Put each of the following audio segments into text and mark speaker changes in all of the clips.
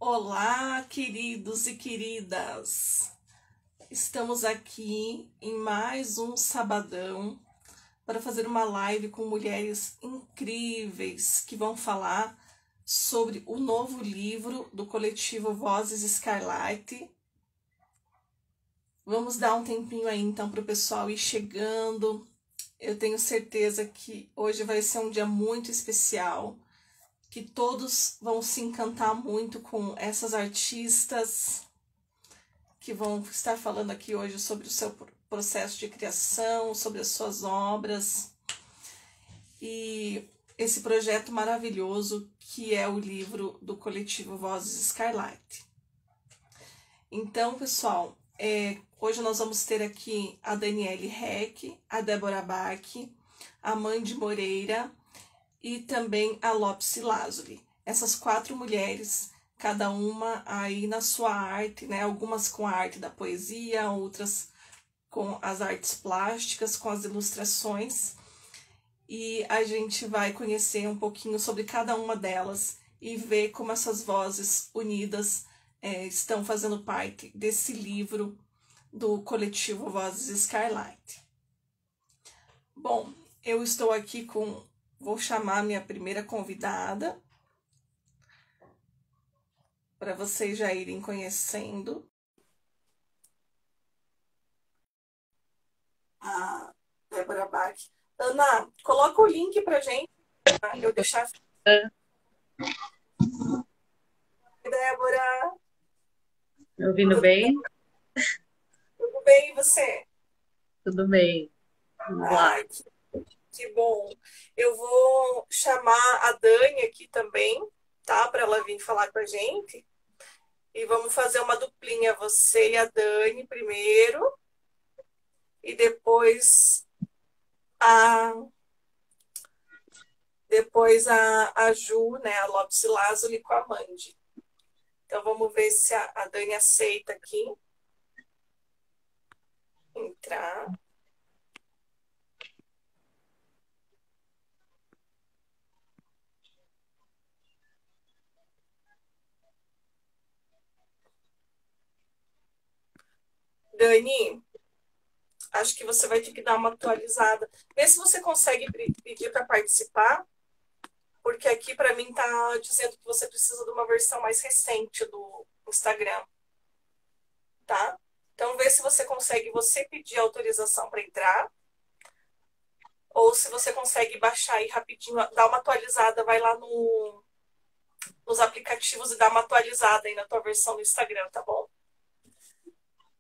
Speaker 1: Olá, queridos e queridas! Estamos aqui em mais um sabadão para fazer uma live com mulheres incríveis que vão falar sobre o novo livro do coletivo Vozes Scarlatti. Vamos dar um tempinho aí então para o pessoal ir chegando. Eu tenho certeza que hoje vai ser um dia muito especial, que todos vão se encantar muito com essas artistas que vão estar falando aqui hoje sobre o seu processo de criação, sobre as suas obras e esse projeto maravilhoso que é o livro do coletivo Vozes Scarlatti. Então, pessoal, hoje nós vamos ter aqui a Daniele Heck, a Débora Bach, a Mandy Moreira e também a Lopsi Lazuli. Essas 4 mulheres, cada uma aí na sua arte, né? Algumas com a arte da poesia, outras com as artes plásticas, com as ilustrações. E a gente vai conhecer um pouquinho sobre cada uma delas e ver como essas vozes unidas estão fazendo parte desse livro do coletivo Vozes Scarlatti. Bom, eu estou aqui vou chamar minha primeira convidada para vocês já irem conhecendo. A Débora Bach. Ana, coloca o link para gente, pra eu deixar. Débora.
Speaker 2: Me ouvindo bem?
Speaker 1: Tudo bem, e você?
Speaker 2: Tudo bem. Vamos lá.
Speaker 1: Ai, que bom. Eu vou chamar a Dani aqui também, tá? Para ela vir falar com a gente. E vamos fazer uma duplinha, você e a Dani primeiro. E depois a Ju, né? A Lopes Lazuli com a Mandy. Então vamos ver se a Dani aceita aqui. Entrar. Dani, acho que você vai ter que dar uma atualizada. Vê se você consegue pedir para participar, porque aqui para mim tá dizendo que você precisa de uma versão mais recente do Instagram, tá? Então vê se você consegue pedir autorização para entrar, ou se você consegue baixar aí rapidinho, dar uma atualizada, vai lá nos aplicativos e dá uma atualizada aí na tua versão do Instagram, tá bom?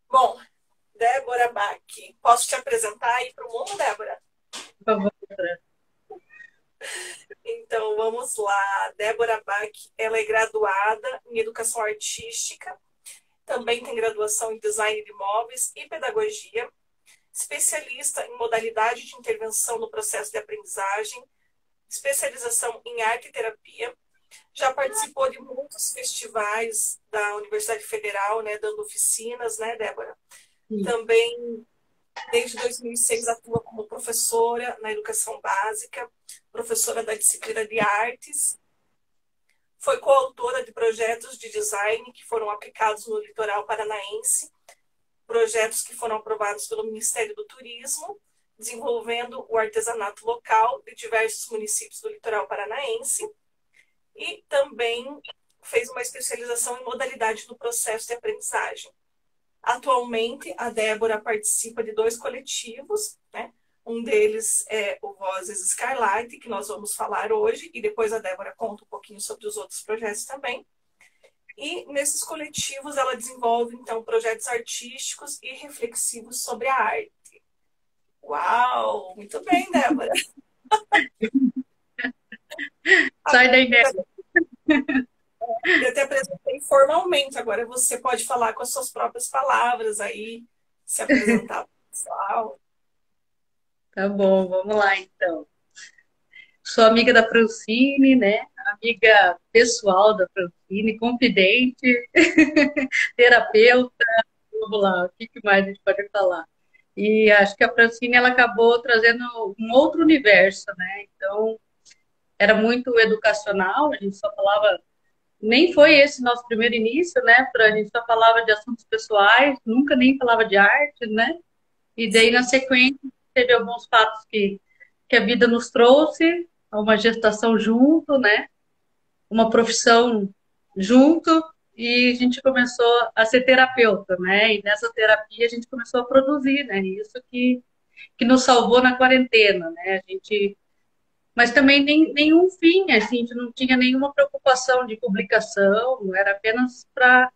Speaker 1: Bom, Débora Bach, posso te apresentar aí para o mundo, Débora?
Speaker 2: Por favor.
Speaker 1: Então, vamos lá. Débora Bach, ela é graduada em Educação Artística, também tem graduação em Design de Móveis e Pedagogia, especialista em modalidade de intervenção no processo de aprendizagem, especialização em arte e terapia. Já participou de muitos festivais da Universidade Federal, né, dando oficinas, né, Débora?
Speaker 2: Sim.
Speaker 1: Também, desde 2006, atua como professora na educação básica, professora da disciplina de artes. Foi coautora de projetos de design que foram aplicados no litoral paranaense, projetos que foram aprovados pelo Ministério do Turismo, desenvolvendo o artesanato local de diversos municípios do litoral paranaense, e também fez uma especialização em modalidade do processo de aprendizagem. Atualmente, a Débora participa de 2 coletivos, né? Um deles é o Vozes Scarlatti, que nós vamos falar hoje, e depois a Débora conta um pouquinho sobre os outros projetos também. E nesses coletivos ela desenvolve, então, projetos artísticos e reflexivos sobre a arte. Uau! Muito bem, Débora!
Speaker 2: Sai da ideia.
Speaker 1: Eu te apresentei formalmente, agora você pode falar com as suas próprias palavras aí, se apresentar para o pessoal.
Speaker 2: Tá bom, vamos lá então. Sou amiga da Francine, né? Amiga pessoal da Francine, confidente, terapeuta. Vamos lá, o que mais a gente pode falar? E acho que a Francine ela acabou trazendo um outro universo, né? Então, era muito educacional, a gente só falava nem foi esse nosso primeiro início, né? A gente só falava de assuntos pessoais, nunca nem falava de arte, né? E daí, na
Speaker 1: Sim.
Speaker 2: sequência, teve alguns fatos que a vida nos trouxe, uma gestação junto, né? Uma profissão junto, e a gente começou a ser terapeuta, né? E nessa terapia a gente começou a produzir, né? Isso que nos salvou na quarentena, né? A gente, mas também nenhum fim, assim, a gente não tinha nenhuma preocupação de publicação, era apenas para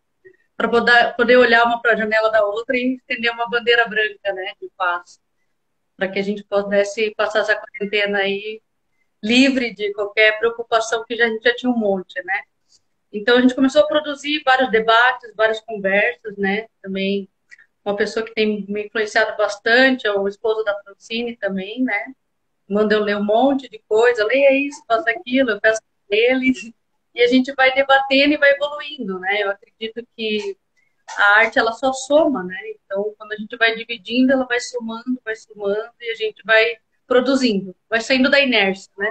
Speaker 2: poder olhar uma para a janela da outra e estender uma bandeira branca, né, de paz, para que a gente pudesse passar essa quarentena aí livre de qualquer preocupação que a gente já tinha um monte, né? Então a gente começou a produzir vários debates, várias conversas, né? Também uma pessoa que tem me influenciado bastante é o esposo da Francine também, né? Manda eu ler um monte de coisa, leia isso, faça aquilo, eu peço para eles, e a gente vai debatendo e vai evoluindo, né? Eu acredito que a arte ela só soma, né? Então, quando a gente vai dividindo, ela vai somando e a gente vai produzindo, vai saindo da inércia, né?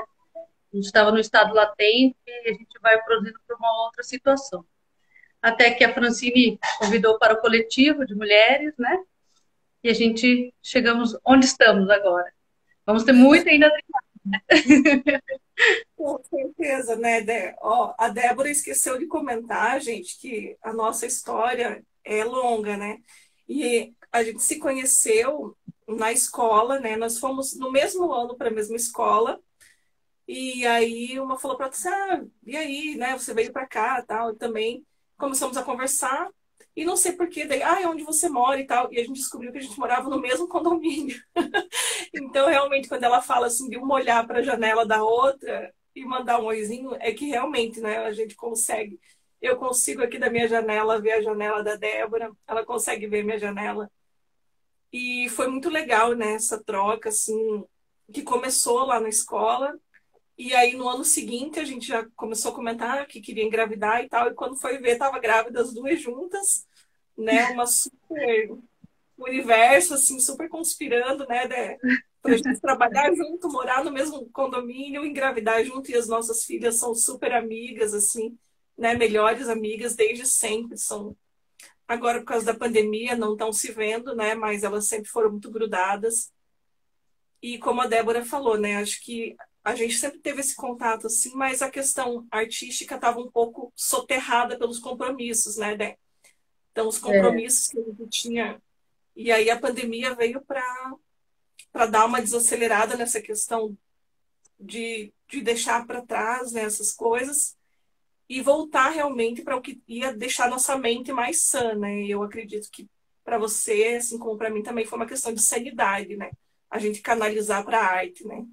Speaker 2: A gente estava no estado latente e a gente vai produzindo para uma outra situação. Até que a Francine convidou para o coletivo de mulheres, né? E a gente chegamos onde estamos agora. Vamos ter muito ainda.
Speaker 1: Com certeza, né, Ó, a Débora esqueceu de comentar, gente, que a nossa história é longa, né? E a gente se conheceu na escola, né? Nós fomos no mesmo ano para a mesma escola. E aí uma falou para outra, assim, ah, e aí, né? Você veio para cá, tal, e também começamos a conversar. E não sei por quê, daí, ah, é onde você mora e tal. E a gente descobriu que a gente morava no mesmo condomínio. Então, realmente, quando ela fala assim de uma olhar para a janela da outra e mandar um oizinho, é que realmente, né, a gente consegue. Eu consigo aqui da minha janela ver a janela da Débora, ela consegue ver minha janela. E foi muito legal, né, essa troca, assim, que começou lá na escola. E aí, no ano seguinte, a gente já começou a comentar que queria engravidar e tal. E quando foi ver, tava grávida as duas juntas, né? Uma super universo, assim, super conspirando, né? Pra gente trabalhar junto, morar no mesmo condomínio, engravidar junto. E as nossas filhas são super amigas, assim, né? Melhores amigas desde sempre. São, agora, por causa da pandemia, não estão se vendo, né? Mas elas sempre foram muito grudadas. E como a Débora falou, né? Acho que a gente sempre teve esse contato, assim, mas a questão artística estava um pouco soterrada pelos compromissos, né, Dé? Então, os
Speaker 2: É,
Speaker 1: compromissos que a gente tinha. E aí a pandemia veio para dar uma desacelerada nessa questão de deixar para trás, né, essas coisas e voltar realmente para o que ia deixar nossa mente mais sã, né? Eu acredito que para você, assim como para mim, também foi uma questão de sanidade, né? A gente canalizar para a arte, né?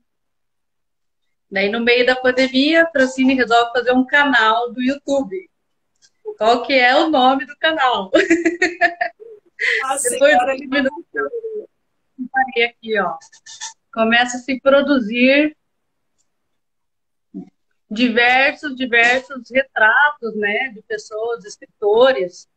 Speaker 2: daí, no meio da pandemia, a Francine resolve fazer um canal do YouTube. Qual que é o nome do canal?
Speaker 1: A
Speaker 2: Depois
Speaker 1: senhora
Speaker 2: de
Speaker 1: ali
Speaker 2: minutos aqui, ó. Começa a se produzir diversos retratos, né, de pessoas, escritores.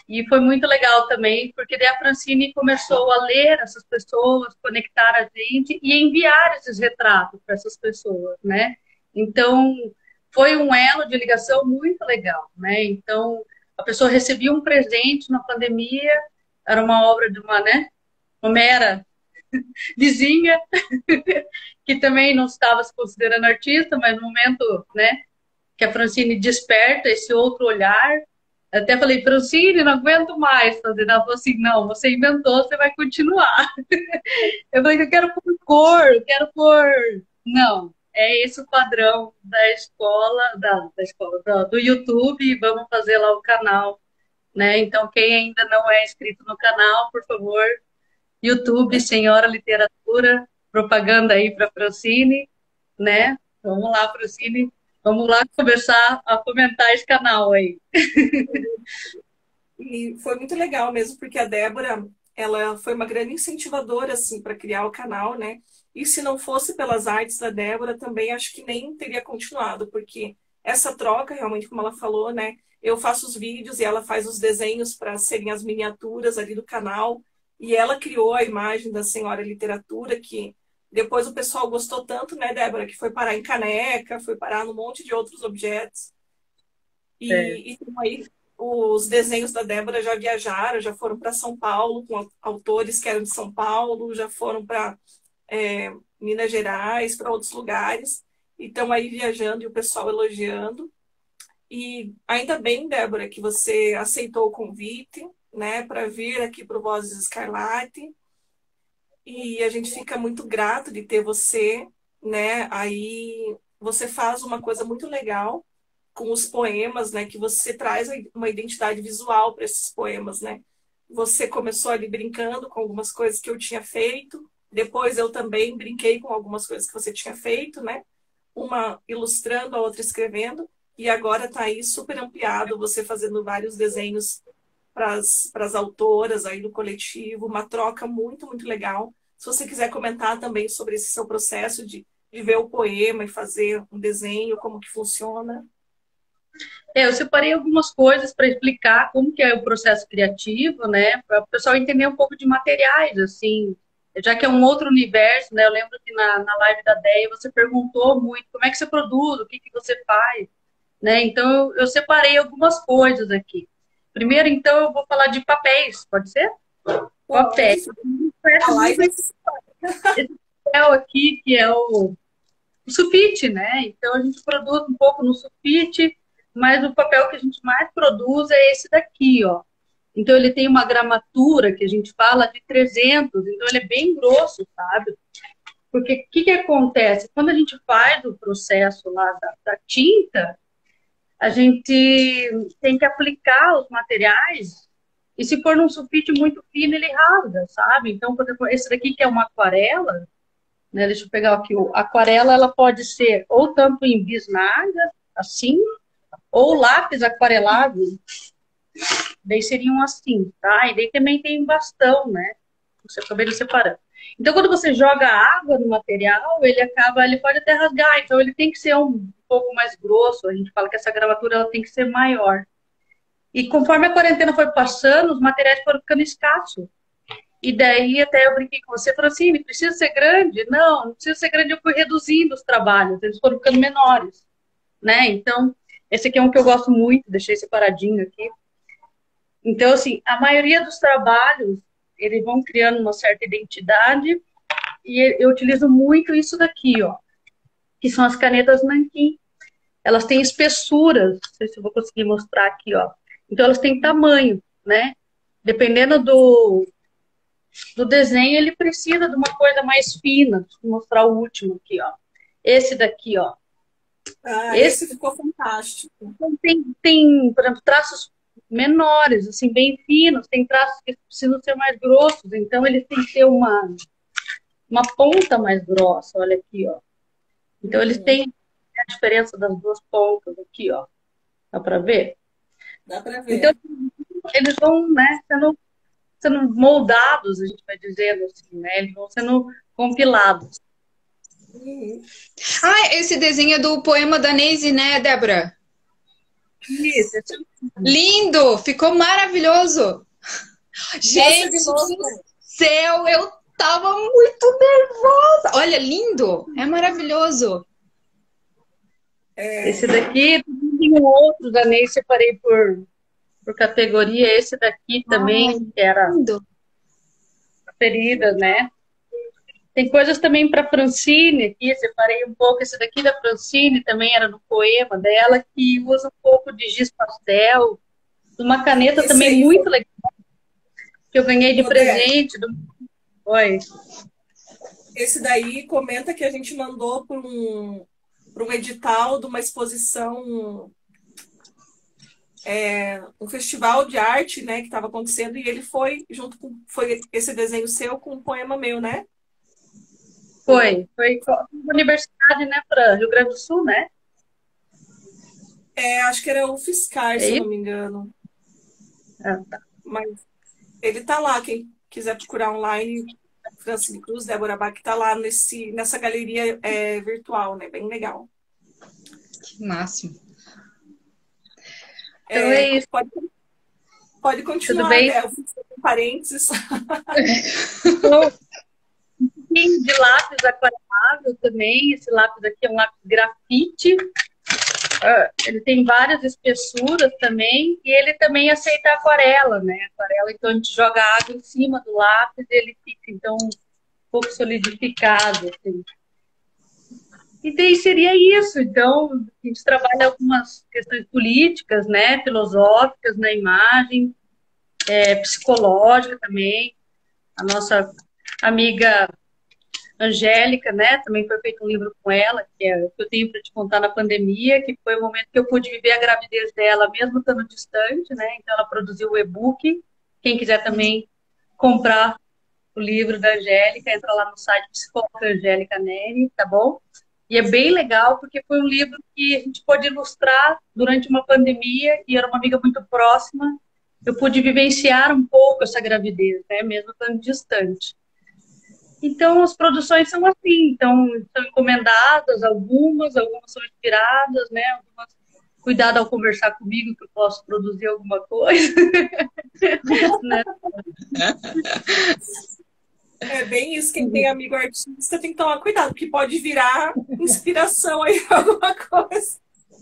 Speaker 2: E foi muito legal também, porque daí a Francine começou a ler essas pessoas, conectar a gente e enviar esses retratos para essas pessoas, né? Então, foi um elo de ligação muito legal, né? Então, a pessoa recebia um presente na pandemia, era uma obra de uma, né, uma mera vizinha, que também não estava se considerando artista, mas no momento, né, que a Francine desperta esse outro olhar. Até falei, Francine, não aguento mais fazer. Ela falou assim, não, você inventou, você vai continuar. Eu falei, eu quero pôr cor, eu quero pôr... Não, é esse o padrão da escola, da escola, do YouTube, vamos fazer lá o canal, né? Então, quem ainda não é inscrito no canal, por favor, YouTube, Senhora Literatura, propaganda aí para Francine, né? Vamos lá, Francine, vamos lá começar a fomentar esse canal aí.
Speaker 1: e foi muito legal mesmo, porque a Débora, ela foi uma grande incentivadora, assim, para criar o canal, né? E se não fosse pelas artes da Débora, também acho que nem teria continuado, porque essa troca, realmente, como ela falou, né? Eu faço os vídeos e ela faz os desenhos para serem as miniaturas ali do canal. E ela criou a imagem da Senhora Literatura, que depois o pessoal gostou tanto, né, Débora, que foi parar em caneca, foi parar num monte de outros objetos.
Speaker 2: É.
Speaker 1: E então, aí os desenhos da Débora já viajaram, já foram para São Paulo, com autores que eram de São Paulo, já foram para Minas Gerais, para outros lugares. E estão aí viajando e o pessoal elogiando. E ainda bem, Débora, que você aceitou o convite, né, para vir aqui para o Vozes Escarlate. E a gente fica muito grato de ter você, né? Aí você faz uma coisa muito legal com os poemas, né? Que você traz uma identidade visual para esses poemas, né? Você começou ali brincando com algumas coisas que eu tinha feito, depois eu também brinquei com algumas coisas que você tinha feito, né? Uma ilustrando, a outra escrevendo, e agora está aí super ampliado, você fazendo vários desenhos para as autoras aí do coletivo, uma troca muito, muito legal. Se você quiser comentar também sobre esse seu processo de ver o poema e fazer um desenho, como que funciona.
Speaker 2: Eu separei algumas coisas para explicar como que é o processo criativo, né? Para o pessoal entender um pouco de materiais, assim, já que é um outro universo, né? Eu lembro que na live da Deia você perguntou muito como é que você produz, o que que você faz, né? Então eu separei algumas coisas aqui. Primeiro, então, eu vou falar de papéis, pode ser?
Speaker 1: Pode.
Speaker 2: Papéis.
Speaker 1: A live é
Speaker 2: Esse papel aqui, que é o sulfite, né? Então a gente produz um pouco no sulfite, mas o papel que a gente mais produz é esse daqui, ó. Então ele tem uma gramatura que a gente fala de 300, então ele é bem grosso, sabe? Porque o que acontece? Quando a gente faz o processo lá da tinta, a gente tem que aplicar os materiais e se for num sulfite muito fino, ele rasga, sabe? Então, por exemplo, esse daqui que é uma aquarela, né? Deixa eu pegar aqui. A aquarela ela pode ser ou tanto em bisnaga, assim, ou lápis aquarelado, daí seriam assim, tá? E daí também tem bastão, né? Você acabei separando. Então, quando você joga água no material, ele pode até rasgar, então ele tem que ser um pouco mais grosso. A gente fala que essa gravatura ela tem que ser maior. E conforme a quarentena foi passando, os materiais foram ficando escassos. E daí até eu brinquei com você, falei assim, precisa ser grande? Não, não precisa ser grande, eu fui reduzindo os trabalhos, eles foram ficando menores, né? Então, esse aqui é um que eu gosto muito, deixei separadinho aqui. Então, assim, a maioria dos trabalhos, eles vão criando uma certa identidade e eu utilizo muito isso daqui, ó, que são as canetas nanquim. Elas têm espessuras, não sei se eu vou conseguir mostrar aqui, ó. Então, elas têm tamanho, né? Dependendo do desenho, ele precisa de uma coisa mais fina. Vou mostrar o último aqui, ó. Esse daqui, ó.
Speaker 1: Ah,
Speaker 2: Esse
Speaker 1: esse ficou fantástico.
Speaker 2: tem, por exemplo, traços menores, assim, bem finos. Tem traços que precisam ser mais grossos. Então, ele tem que ter uma ponta mais grossa. Olha aqui, ó. Então, eles
Speaker 1: Uhum.
Speaker 2: têm a diferença das duas pontas aqui, ó. Dá para ver?
Speaker 1: Dá para
Speaker 2: Então,
Speaker 1: ver.
Speaker 2: eles vão, né, sendo moldados, a gente vai dizendo assim, né? Eles vão sendo compilados.
Speaker 1: Uhum.
Speaker 3: Ah, esse desenho é do poema da Neise, né, Débora?
Speaker 2: Isso,
Speaker 3: Lindo! Ficou maravilhoso!
Speaker 1: Mostra de
Speaker 3: Gente
Speaker 1: novo.
Speaker 3: do céu, eu tava muito nervosa! Olha, lindo! É maravilhoso!
Speaker 2: esse daqui, tem um outro da Ney, separei por categoria. Esse daqui
Speaker 3: Ai,
Speaker 2: também, que era
Speaker 3: lindo!
Speaker 2: preferida, né? Tem coisas também para Francine aqui, separei um pouco. Esse daqui da Francine também era no poema dela, que usa um pouco de giz pastel, uma caneta
Speaker 1: Esse
Speaker 2: também
Speaker 1: aí
Speaker 2: muito legal, que eu ganhei de
Speaker 1: foi, Dé,
Speaker 2: presente. Oi.
Speaker 1: esse daí comenta que a gente mandou para um edital de uma exposição, um festival de arte, né, que estava acontecendo, e ele foi junto com foi esse desenho seu com um poema meu, né?
Speaker 2: Foi com a universidade, né, para Rio Grande do Sul, né?
Speaker 1: Acho que era o Fiscar,
Speaker 2: É
Speaker 1: se eu
Speaker 2: isso?
Speaker 1: não me engano.
Speaker 2: Ah, tá.
Speaker 1: Mas ele tá lá, quem quiser procurar online, Francine Cruz, Débora Bach, tá lá nessa galeria virtual, né? Bem legal.
Speaker 3: Que máximo!
Speaker 2: Então é isso.
Speaker 1: Pode
Speaker 2: Tudo
Speaker 1: continuar,
Speaker 2: bem?
Speaker 1: Débora. Eu fiz um parênteses.
Speaker 2: Então, de lápis aquarelável também. Esse lápis aqui é um lápis grafite. ele tem várias espessuras também, e ele também aceita aquarela, né? Aquarela, então a gente joga água em cima do lápis e ele fica, então, um pouco solidificado, assim. E daí seria isso. Então, a gente trabalha algumas questões políticas, né, filosóficas na imagem, psicológica também. A nossa amiga Angélica, né, também foi feito um livro com ela, que é o que eu tenho para te contar na pandemia, que foi o momento que eu pude viver a gravidez dela, mesmo estando distante, né, então ela produziu o e-book. Quem quiser também comprar o livro da Angélica, entra lá no site Psicóloga Angélica Neri, tá bom? E é bem legal, porque foi um livro que a gente pôde ilustrar durante uma pandemia, e era uma amiga muito próxima. Eu pude vivenciar um pouco essa gravidez, né, mesmo estando distante. Então, as produções são assim, então, são encomendadas, algumas são inspiradas, né, algumas, cuidado ao conversar comigo, que eu posso produzir alguma coisa. Né?
Speaker 1: É bem isso, quem tem amigo artista tem que tomar cuidado, porque pode virar inspiração aí pra alguma coisa.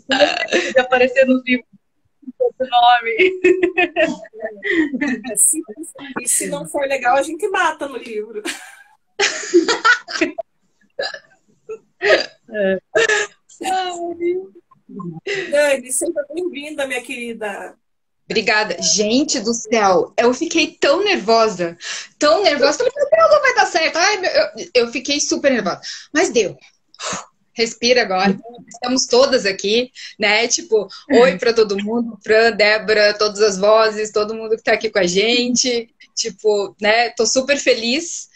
Speaker 2: Pode aparecer nos livros com esse nome.
Speaker 1: E se não for legal, a gente mata no livro. Dani, seja bem-vinda, minha querida.
Speaker 3: Obrigada. Gente do céu, eu fiquei tão nervosa. Falei, meu Deus, não vai dar certo. Ai, eu fiquei super nervosa. Mas deu. Respira agora. Estamos todas aqui, né? Tipo, oi para todo mundo, Fran, Débora, todas as vozes, todo mundo que tá aqui com a gente. Tipo, né? Tô super feliz.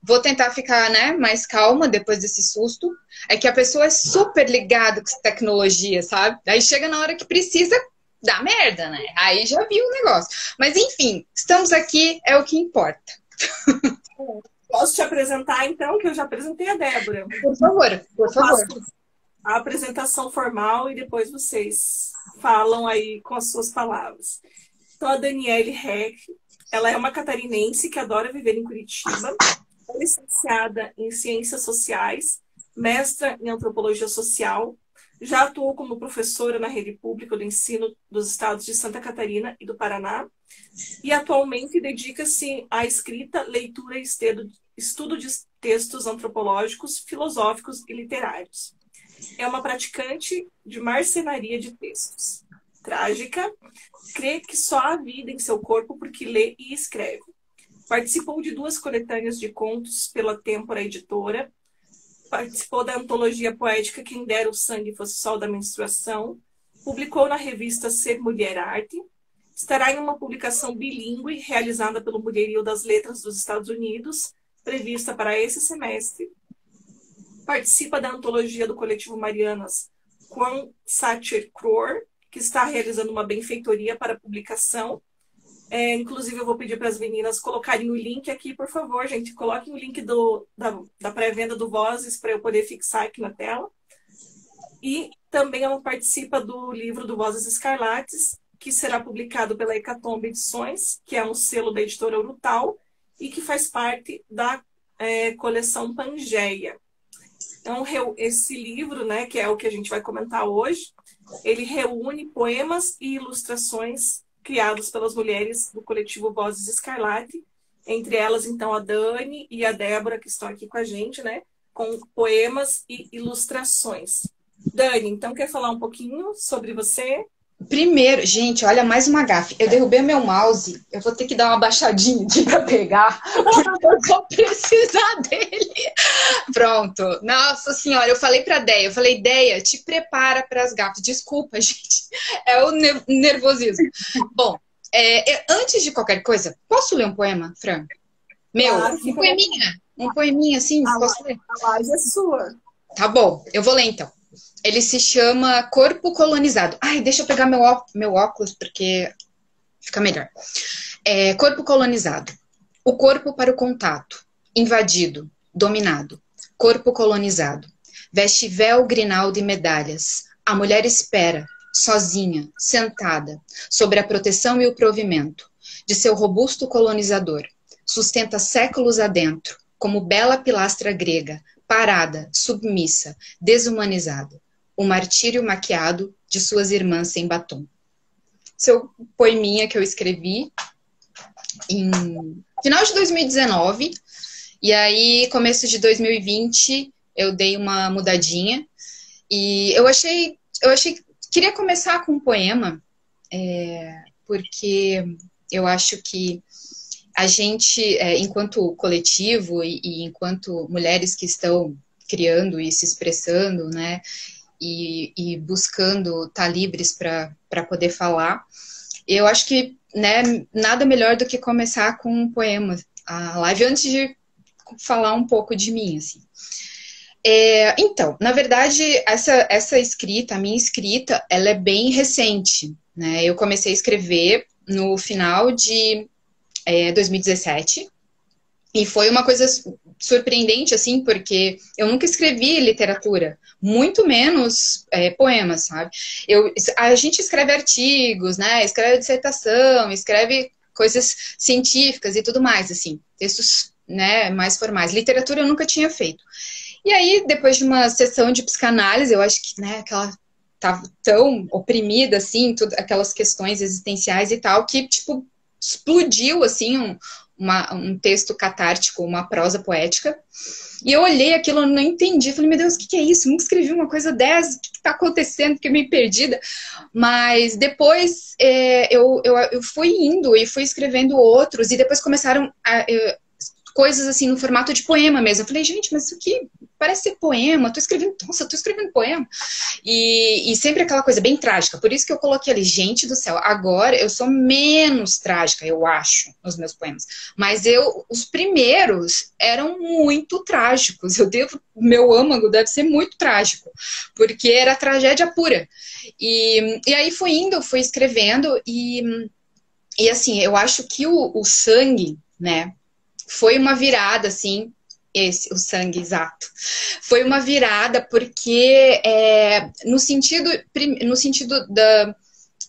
Speaker 3: Vou tentar ficar, né, mais calma depois desse susto. É que a pessoa é super ligada com tecnologia, sabe? Aí chega na hora que precisa, dá merda, né? Aí já viu o negócio. Mas enfim, estamos aqui, é o que importa.
Speaker 1: Posso te apresentar, então, que eu já apresentei a Débora.
Speaker 3: Por favor, por favor.
Speaker 1: Faço a apresentação formal e depois vocês falam aí com as suas palavras. Então, a Daniele Heck, ela é uma catarinense que adora viver em Curitiba, é licenciada em Ciências Sociais, mestra em Antropologia Social, já atuou como professora na rede pública do ensino dos estados de Santa Catarina e do Paraná, e atualmente dedica-se à escrita, leitura e estudo de textos antropológicos, filosóficos e literários. É uma praticante de marcenaria de textos. Trágica, crê que só há vida em seu corpo porque lê e escreve. Participou de 2 coletâneas de contos pela Têmpora Editora, participou da antologia poética Quem Dera o Sangue Fosse Sol da Menstruação, publicou na revista Ser Mulher Arte, estará em uma publicação bilíngue realizada pelo Mulherio das Letras dos Estados Unidos, prevista para esse semestre. Participa da antologia do coletivo Marianas Quan Sacher Cror, que está realizando uma benfeitoria para publicação. Inclusive, eu vou pedir para as meninas colocarem o link aqui, por favor, gente. Coloquem o link da pré-venda do Vozes para eu poder fixar aqui na tela. E também ela participa do livro do Vozes Escarlates, que será publicado pela Hecatombe Edições, que é um selo da editora Urutau, e que faz parte da coleção Pangeia. Então, esse livro, né, que é o que a gente vai comentar hoje, ele reúne poemas e ilustrações criados pelas mulheres do coletivo Vozes Escarlate, entre elas, então, a Dani e a Débora, que estão aqui com a gente, né, com poemas e ilustrações. Dani, então, quer falar um pouquinho sobre você?
Speaker 3: Primeiro, gente, olha, mais uma gafe. Eu derrubei meu mouse, eu vou ter que dar uma baixadinha aqui pra pegar, porque eu vou precisar dele. Pronto. Nossa senhora, eu falei pra Deia, Deia, te prepara para as gafes. Desculpa, gente, é o nervosismo. Bom, antes de qualquer coisa, posso ler um poema, Fran? Meu,
Speaker 1: Claro,
Speaker 3: um poeminha assim, posso ler?
Speaker 1: A live é sua.
Speaker 3: Tá bom, eu vou ler então. Ele se chama Corpo Colonizado. Ai, deixa eu pegar meu óculos, porque fica melhor. Corpo colonizado. O corpo para o contato. Invadido. Dominado. Corpo colonizado. Veste véu, grinalda e medalhas. A mulher espera, sozinha, sentada, sobre a proteção e o provimento de seu robusto colonizador. Sustenta séculos adentro, como bela pilastra grega, parada, submissa, desumanizada. o martírio maquiado de suas irmãs sem batom. Seu poeminha que eu escrevi em final de 2019, e aí começo de 2020 eu dei uma mudadinha, e eu achei, queria começar com um poema, porque eu acho que a gente, enquanto coletivo e enquanto mulheres que estão criando e se expressando, né, e buscando estar livres para poder falar, eu acho que, né, nada melhor do que começar com um poema, a live, antes de falar um pouco de mim, assim. Então, na verdade, essa escrita, a minha escrita, ela é bem recente, né? Eu comecei a escrever no final de 2017, e foi uma coisa surpreendente, assim, porque eu nunca escrevi literatura, muito menos poemas, sabe? A gente escreve artigos, né? Escreve dissertação, escreve coisas científicas e tudo mais, assim, textos, né, mais formais. Literatura eu nunca tinha feito. E aí, depois de uma sessão de psicanálise, eu acho que, né, aquela tava tão oprimida, assim, aquelas questões existenciais e tal, que, tipo, explodiu, assim, um texto catártico, uma prosa poética. E eu olhei aquilo, eu não entendi. Falei, meu Deus, o que é isso? Nunca escrevi uma coisa dessa. O que está acontecendo? Fiquei meio perdida. Mas depois eu fui indo e fui escrevendo outros. E depois começaram coisas assim no formato de poema mesmo. Eu falei, gente, mas isso aqui parece ser poema. Tô escrevendo poema. E sempre aquela coisa bem trágica. Por isso que eu coloquei ali, gente do céu, agora eu sou menos trágica, eu acho, nos meus poemas. Mas os primeiros eram muito trágicos. Meu âmago deve ser muito trágico, porque era tragédia pura. E aí fui escrevendo, e assim, eu acho que o sangue, né, foi uma virada, assim, o sangue, exato. Foi uma virada porque, no sentido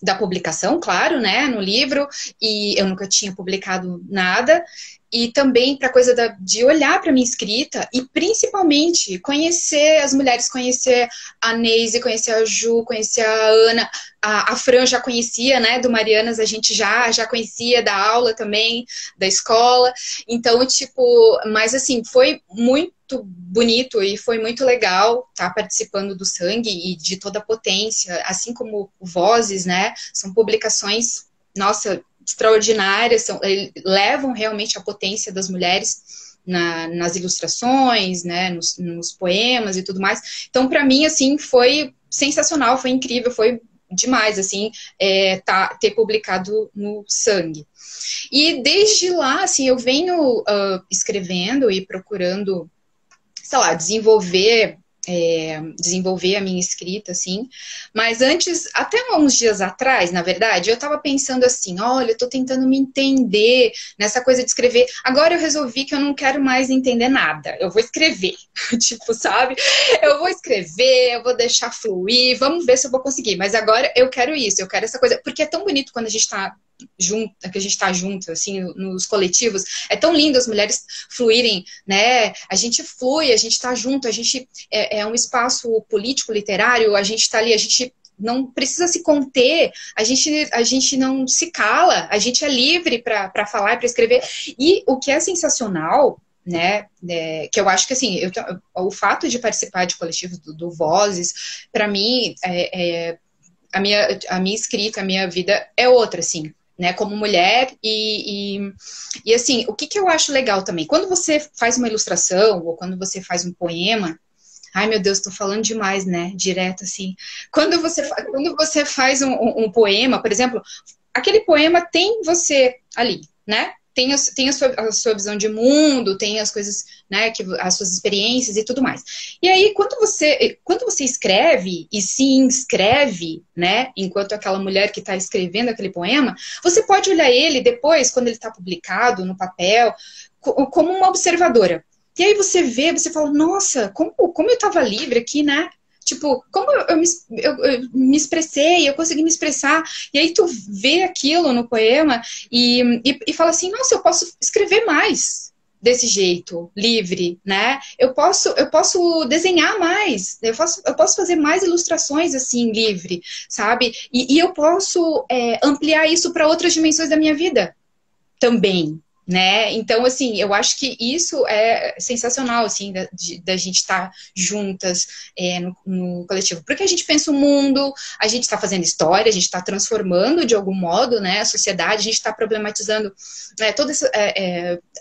Speaker 3: da publicação, claro, né, no livro, e eu nunca tinha publicado nada, e também para a coisa de olhar para minha escrita e principalmente conhecer as mulheres, conhecer a Neise, conhecer a Ju, conhecer a Ana, a Fran já conhecia, né, do Marianas, a gente já conhecia da aula também, da escola, então, tipo, mas assim, foi muito bonito e foi muito legal estar participando do Sangue e de toda a potência, assim como Vozes, né, são publicações, nossa, extraordinárias, levam realmente a potência das mulheres nas ilustrações, né, nos poemas e tudo mais. Então, para mim, assim, foi sensacional, foi incrível, foi demais, assim, ter publicado no Sangue. E desde lá, assim, eu venho escrevendo e procurando, sei lá, desenvolver a minha escrita, assim, mas antes, até uns dias atrás, na verdade, eu tava pensando assim, olha, eu tô tentando me entender nessa coisa de escrever, agora eu resolvi que eu não quero mais entender nada, eu vou escrever, tipo, sabe, eu vou escrever, eu vou deixar fluir, vamos ver se eu vou conseguir, mas agora eu quero isso, eu quero essa coisa, porque é tão bonito quando a gente tá junto, assim, nos coletivos, é tão lindo as mulheres fluírem, né, a gente flui, a gente tá junto, a gente é um espaço político, literário, a gente tá ali, a gente não precisa se conter, a gente não se cala, a gente é livre para falar, para escrever, e o que é sensacional, né, que eu acho que assim, o fato de participar de coletivos do Vozes, para mim, a minha escrita, a minha vida é outra, assim, né, como mulher, e assim, o que eu acho legal também, quando você faz uma ilustração, ou quando você faz um poema, ai meu Deus, tô falando demais, né, direto assim, quando você faz um poema, por exemplo, aquele poema tem você ali, né, tem a sua visão de mundo, tem as coisas, né, as suas experiências e tudo mais. E aí, quando você escreve e se inscreve, né, enquanto aquela mulher que está escrevendo aquele poema, você pode olhar ele depois, quando ele está publicado no papel, como uma observadora. E aí você fala, nossa, como eu estava livre aqui, né? Tipo, como eu me expressei, eu consegui me expressar, e aí tu vê aquilo no poema e fala assim, nossa, eu posso escrever mais desse jeito, livre, né? Eu posso desenhar mais, eu posso fazer mais ilustrações assim, livre, sabe? E eu posso ampliar isso para outras dimensões da minha vida também, né? Então, assim, eu acho que isso é sensacional, assim, da gente estar juntas no coletivo. Porque a gente pensa o mundo, a gente está fazendo história, a gente está transformando de algum modo, né, a sociedade, a gente está problematizando todas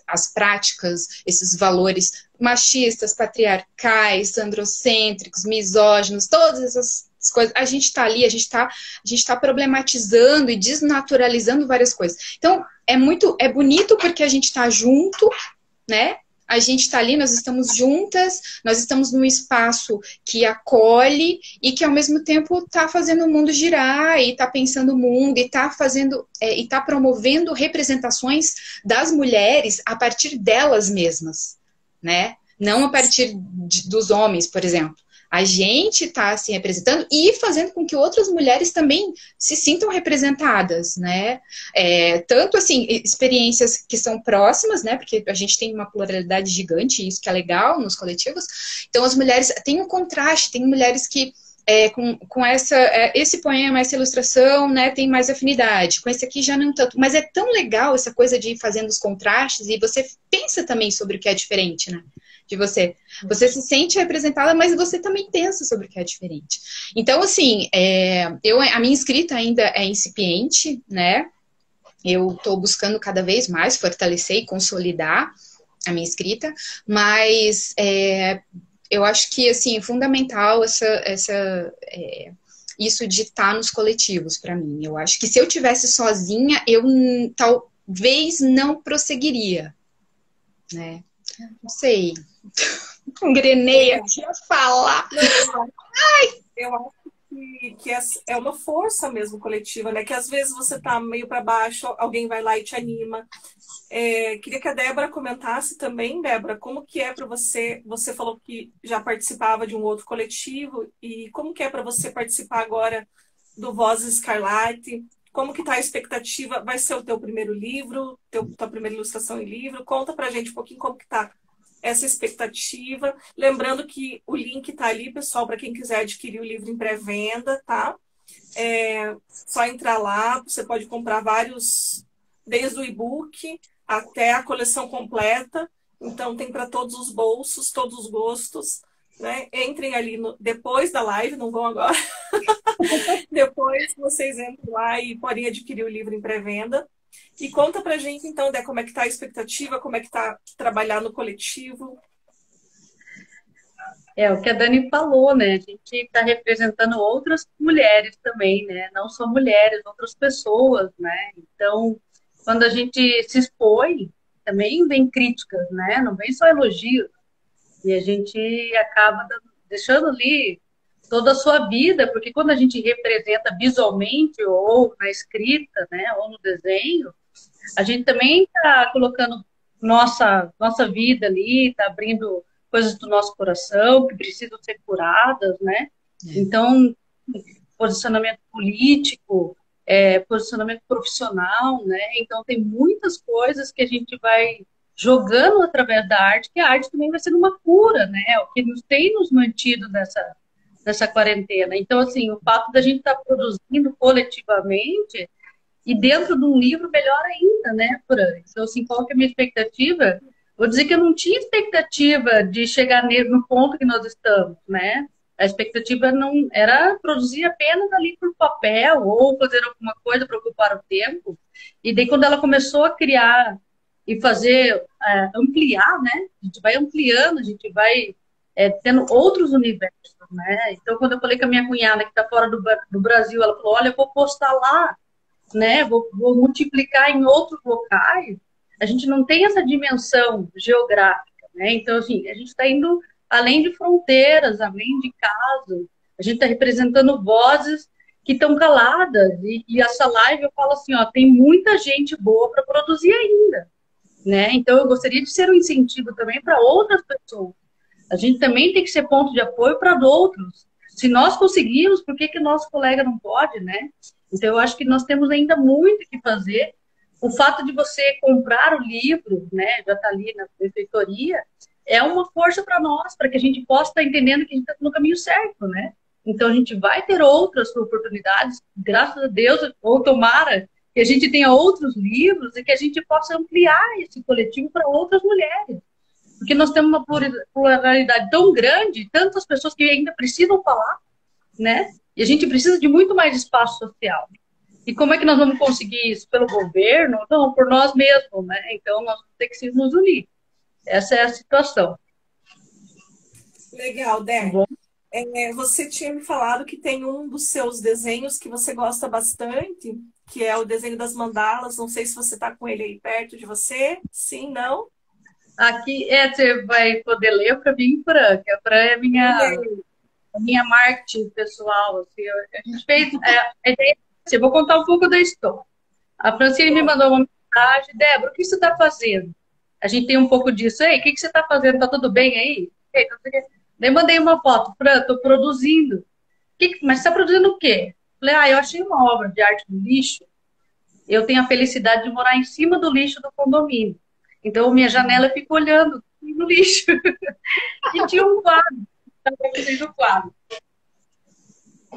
Speaker 3: as práticas, esses valores machistas, patriarcais, androcêntricos, misóginos, todas essas coisas. A gente está ali, a gente tá problematizando e desnaturalizando várias coisas. Então, é bonito porque a gente está junto, né? A gente está ali, nós estamos juntas, nós estamos num espaço que acolhe e que ao mesmo tempo está fazendo o mundo girar e está pensando o mundo e está fazendo e está promovendo representações das mulheres a partir delas mesmas, né? Não a partir dos homens, por exemplo. A gente está se representando e fazendo com que outras mulheres também se sintam representadas, né? Tanto, assim, experiências que são próximas, né? Porque a gente tem uma pluralidade gigante, isso que é legal nos coletivos. Então, as mulheres têm um contraste, tem mulheres que com esse poema, essa ilustração, né, tem mais afinidade. Com esse aqui já não tanto. Mas é tão legal essa coisa de ir fazendo os contrastes e você pensa também sobre o que é diferente, né? De você. Você se sente representada, mas você também pensa sobre o que é diferente. Então, assim, a minha escrita ainda é incipiente, né? Eu estou buscando cada vez mais fortalecer e consolidar a minha escrita, mas eu acho que, assim, é fundamental isso de estar nos coletivos para mim. Eu acho que se eu tivesse sozinha, eu talvez não prosseguiria, né? Não sei. Engrenei aqui a falar.
Speaker 1: Eu acho que é uma força mesmo coletiva, né? Que às vezes você tá meio para baixo, alguém vai lá e te anima. Queria que a Débora comentasse também, Débora, como que é para você? Você falou que já participava de um outro coletivo, e como que é para você participar agora do Vozes Escarlate? Como que tá a expectativa? Vai ser o teu primeiro livro, tua primeira ilustração em livro? Conta pra gente um pouquinho como que tá essa expectativa. Lembrando que o link tá ali, pessoal, para quem quiser adquirir o livro em pré-venda, tá? Só entrar lá, você pode comprar vários, desde o e-book até a coleção completa. Então tem para todos os bolsos, todos os gostos, né? Entrem ali depois da live, não vão agora. Depois vocês entram lá e podem adquirir o livro em pré-venda. E conta pra gente, então, Dé, como é que tá a expectativa, como é que tá trabalhar no coletivo.
Speaker 2: O que a Dani falou, né? A gente está representando outras mulheres também, né? Não só mulheres, outras pessoas, né? Então, quando a gente se expõe, também vem críticas, né? Não vem só elogios. E a gente acaba deixando ali toda a sua vida, porque quando a gente representa visualmente ou na escrita, né, ou no desenho, a gente também está colocando nossa vida ali, está abrindo coisas do nosso coração que precisam ser curadas, né? Então, posicionamento político, posicionamento profissional, né? Então, tem muitas coisas que a gente vai jogando através da arte, que a arte também vai sendo uma cura, né? O que tem nos mantido nessa quarentena. Então, assim, o fato da gente estar produzindo coletivamente e dentro de um livro, melhor ainda, né, Fran? Então, assim, qual que é a minha expectativa? Vou dizer que eu não tinha expectativa de chegar no ponto que nós estamos, né? A expectativa não era produzir apenas ali por papel ou fazer alguma coisa para ocupar o tempo. E daí, quando ela começou a criar e fazer, ampliar, né? A gente vai ampliando, a gente vai tendo outros universos, né? Então, quando eu falei com a minha cunhada que está fora do Brasil, ela falou, olha, eu vou postar lá, né? Vou multiplicar em outros locais. A gente não tem essa dimensão geográfica, né? Então, assim, a gente está indo além de fronteiras, além de casos. A gente está representando vozes que estão caladas. E essa live, eu falo assim, ó, tem muita gente boa para produzir ainda, né? Então, eu gostaria de ser um incentivo também para outras pessoas. A gente também tem que ser ponto de apoio para outros. Se nós conseguimos, por que nosso colega não pode, né? Então, eu acho que nós temos ainda muito que fazer o fato de você comprar o livro, né, já está ali na benfeitoria, é uma força para nós, para que a gente possa estar entendendo que a gente está no caminho certo, né? Então a gente vai ter outras oportunidades, graças a Deus, ou tomara que a gente tenha outros livros e que a gente possa ampliar esse coletivo para outras mulheres. Porque nós temos uma pluralidade tão grande, tantas pessoas que ainda precisam falar, né? E a gente precisa de muito mais espaço social. E como é que nós vamos conseguir isso? Pelo governo? Não, por nós mesmos, né? Então nós vamos ter que nos unir. Essa é a situação.
Speaker 1: Legal, Dé.
Speaker 2: Bom,
Speaker 1: Você tinha me falado que tem um dos seus desenhos que você gosta bastante, que é o desenho das mandalas. Não sei se você está com ele aí perto de você. Sim, não?
Speaker 2: aqui você vai poder ler para mim, Fran, que a Fran é a minha marketing pessoal. Assim, a gente fez a ideia. Eu vou contar um pouco da história. A Francine me mandou uma mensagem: Débora, o que você está fazendo? A gente tem um pouco disso. Ei, o que você está fazendo? Tá tudo bem aí? Ei, daí mandei uma foto. Fran, estou produzindo. Mas você está produzindo o quê? Falei, eu achei uma obra de arte do lixo. Eu tenho a felicidade de morar em cima do lixo do condomínio. Então, minha janela fica olhando no lixo. E tinha um quadro. Estava o quadro.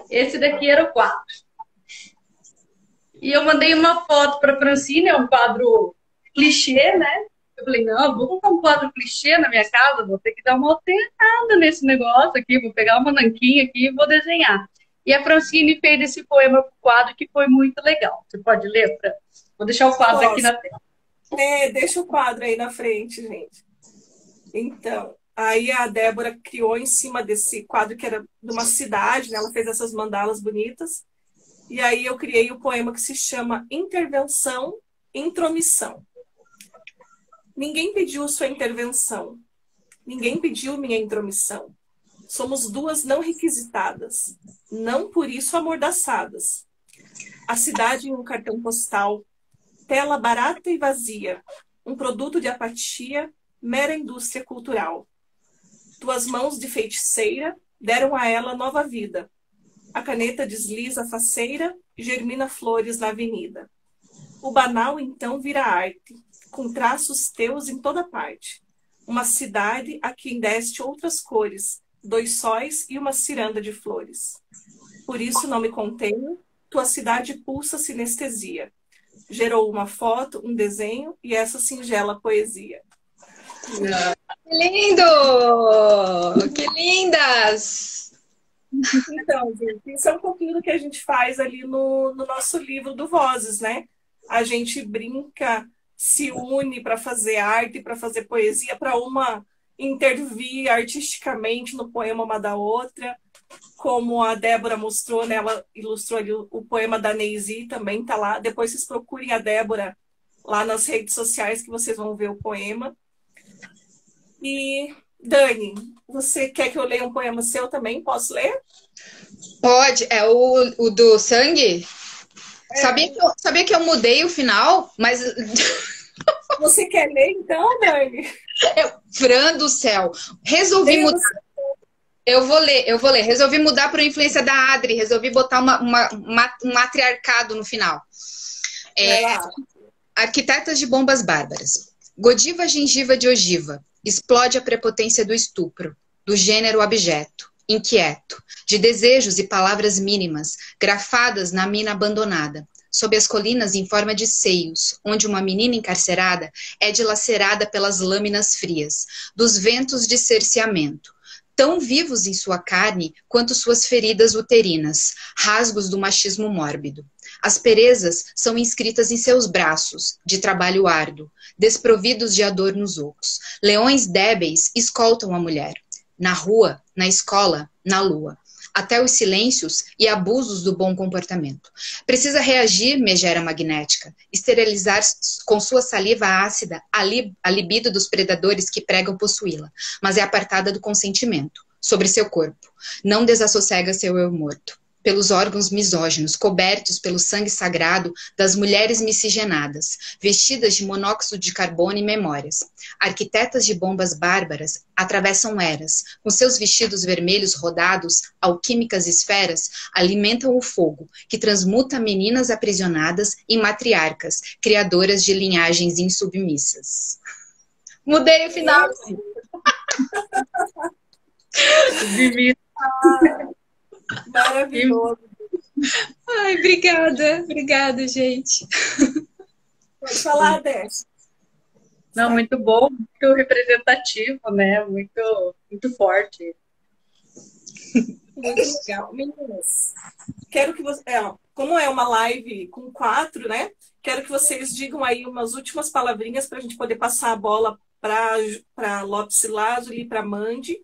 Speaker 2: Esse daqui era o quadro. E eu mandei uma foto para a Francine, é um quadro clichê, né? Eu falei, não, vou colocar um quadro clichê na minha casa, vou ter que dar uma alterada nesse negócio aqui, vou pegar uma nanquinha aqui e vou desenhar. E a Francine fez esse poema para o quadro que foi muito legal. Você pode ler, Fran? Vou deixar o quadro aqui na tela.
Speaker 1: Deixa o quadro aí na frente, gente. Então, aí a Débora criou em cima desse quadro que era de uma cidade, né? Ela fez essas mandalas bonitas. E aí eu criei o poema que se chama Intervenção, Intromissão. Ninguém pediu sua intervenção. Ninguém pediu minha intromissão. Somos duas não requisitadas, não por isso amordaçadas. A cidade em um cartão postal, tela barata e vazia, um produto de apatia, mera indústria cultural. Tuas mãos de feiticeira deram a ela nova vida. A caneta desliza faceira, germina flores na avenida. O banal então vira arte, com traços teus em toda parte. Uma cidade a quem deste outras cores, 2 sóis e uma ciranda de flores. Por isso não me contenho, tua cidade pulsa sinestesia. Gerou uma foto, um desenho e essa singela poesia.
Speaker 3: Que lindo! Que lindas!
Speaker 1: Então, gente, isso é um pouquinho do que a gente faz ali no nosso livro do Vozes, né? A gente brinca, se une para fazer arte, para fazer poesia, para uma intervir artisticamente no poema uma da outra. Como a Débora mostrou, né? Ela ilustrou ali o poema da Neisi, também tá lá. Depois vocês procurem a Débora lá nas redes sociais que vocês vão ver o poema. E, Dani, você quer que eu leia um poema seu também? Posso ler?
Speaker 3: Pode, é o do sangue? Sabia que eu mudei o final, mas
Speaker 1: Você quer ler então, Dani?
Speaker 3: Fran do céu, resolvi mudar. Eu vou ler. Resolvi mudar para a influência da Adri, resolvi botar um matriarcado no final. Arquitetas de bombas bárbaras. Godiva gengiva de ogiva. Explode a prepotência do estupro, do gênero abjeto, inquieto, de desejos e palavras mínimas, grafadas na mina abandonada, sob as colinas em forma de seios, onde uma menina encarcerada é dilacerada pelas lâminas frias, dos ventos de cerceamento, tão vivos em sua carne quanto suas feridas uterinas, rasgos do machismo mórbido. Asperezas são inscritas em seus braços, de trabalho árduo, desprovidos de adornos ocos. Leões débeis escoltam a mulher, na rua, na escola, na lua. Até os silêncios e abusos do bom comportamento. Precisa reagir, megera magnética, esterilizar com sua saliva ácida a libido dos predadores que pregam possuí-la, mas é apartada do consentimento, sobre seu corpo. Não desassossega seu eu morto. pelos órgãos misóginos, cobertos pelo sangue sagrado das mulheres miscigenadas, vestidas de monóxido de carbono e memórias. Arquitetas de bombas bárbaras atravessam eras, com seus vestidos vermelhos rodados, alquímicas esferas alimentam o fogo, que transmuta meninas aprisionadas em matriarcas, criadoras de linhagens insubmissas. Mudei o final.
Speaker 1: Maravilhoso.
Speaker 3: Ai, obrigada. Obrigada, gente.
Speaker 1: Pode falar, Dé.
Speaker 2: Não, muito bom, muito representativo, né? Muito, muito forte.
Speaker 1: Muito legal. Meninas, quero que você... como é uma live com 4, né? Quero que vocês digam aí umas últimas palavrinhas para a gente poder passar a bola para Lopes Lázaro e para Mandy.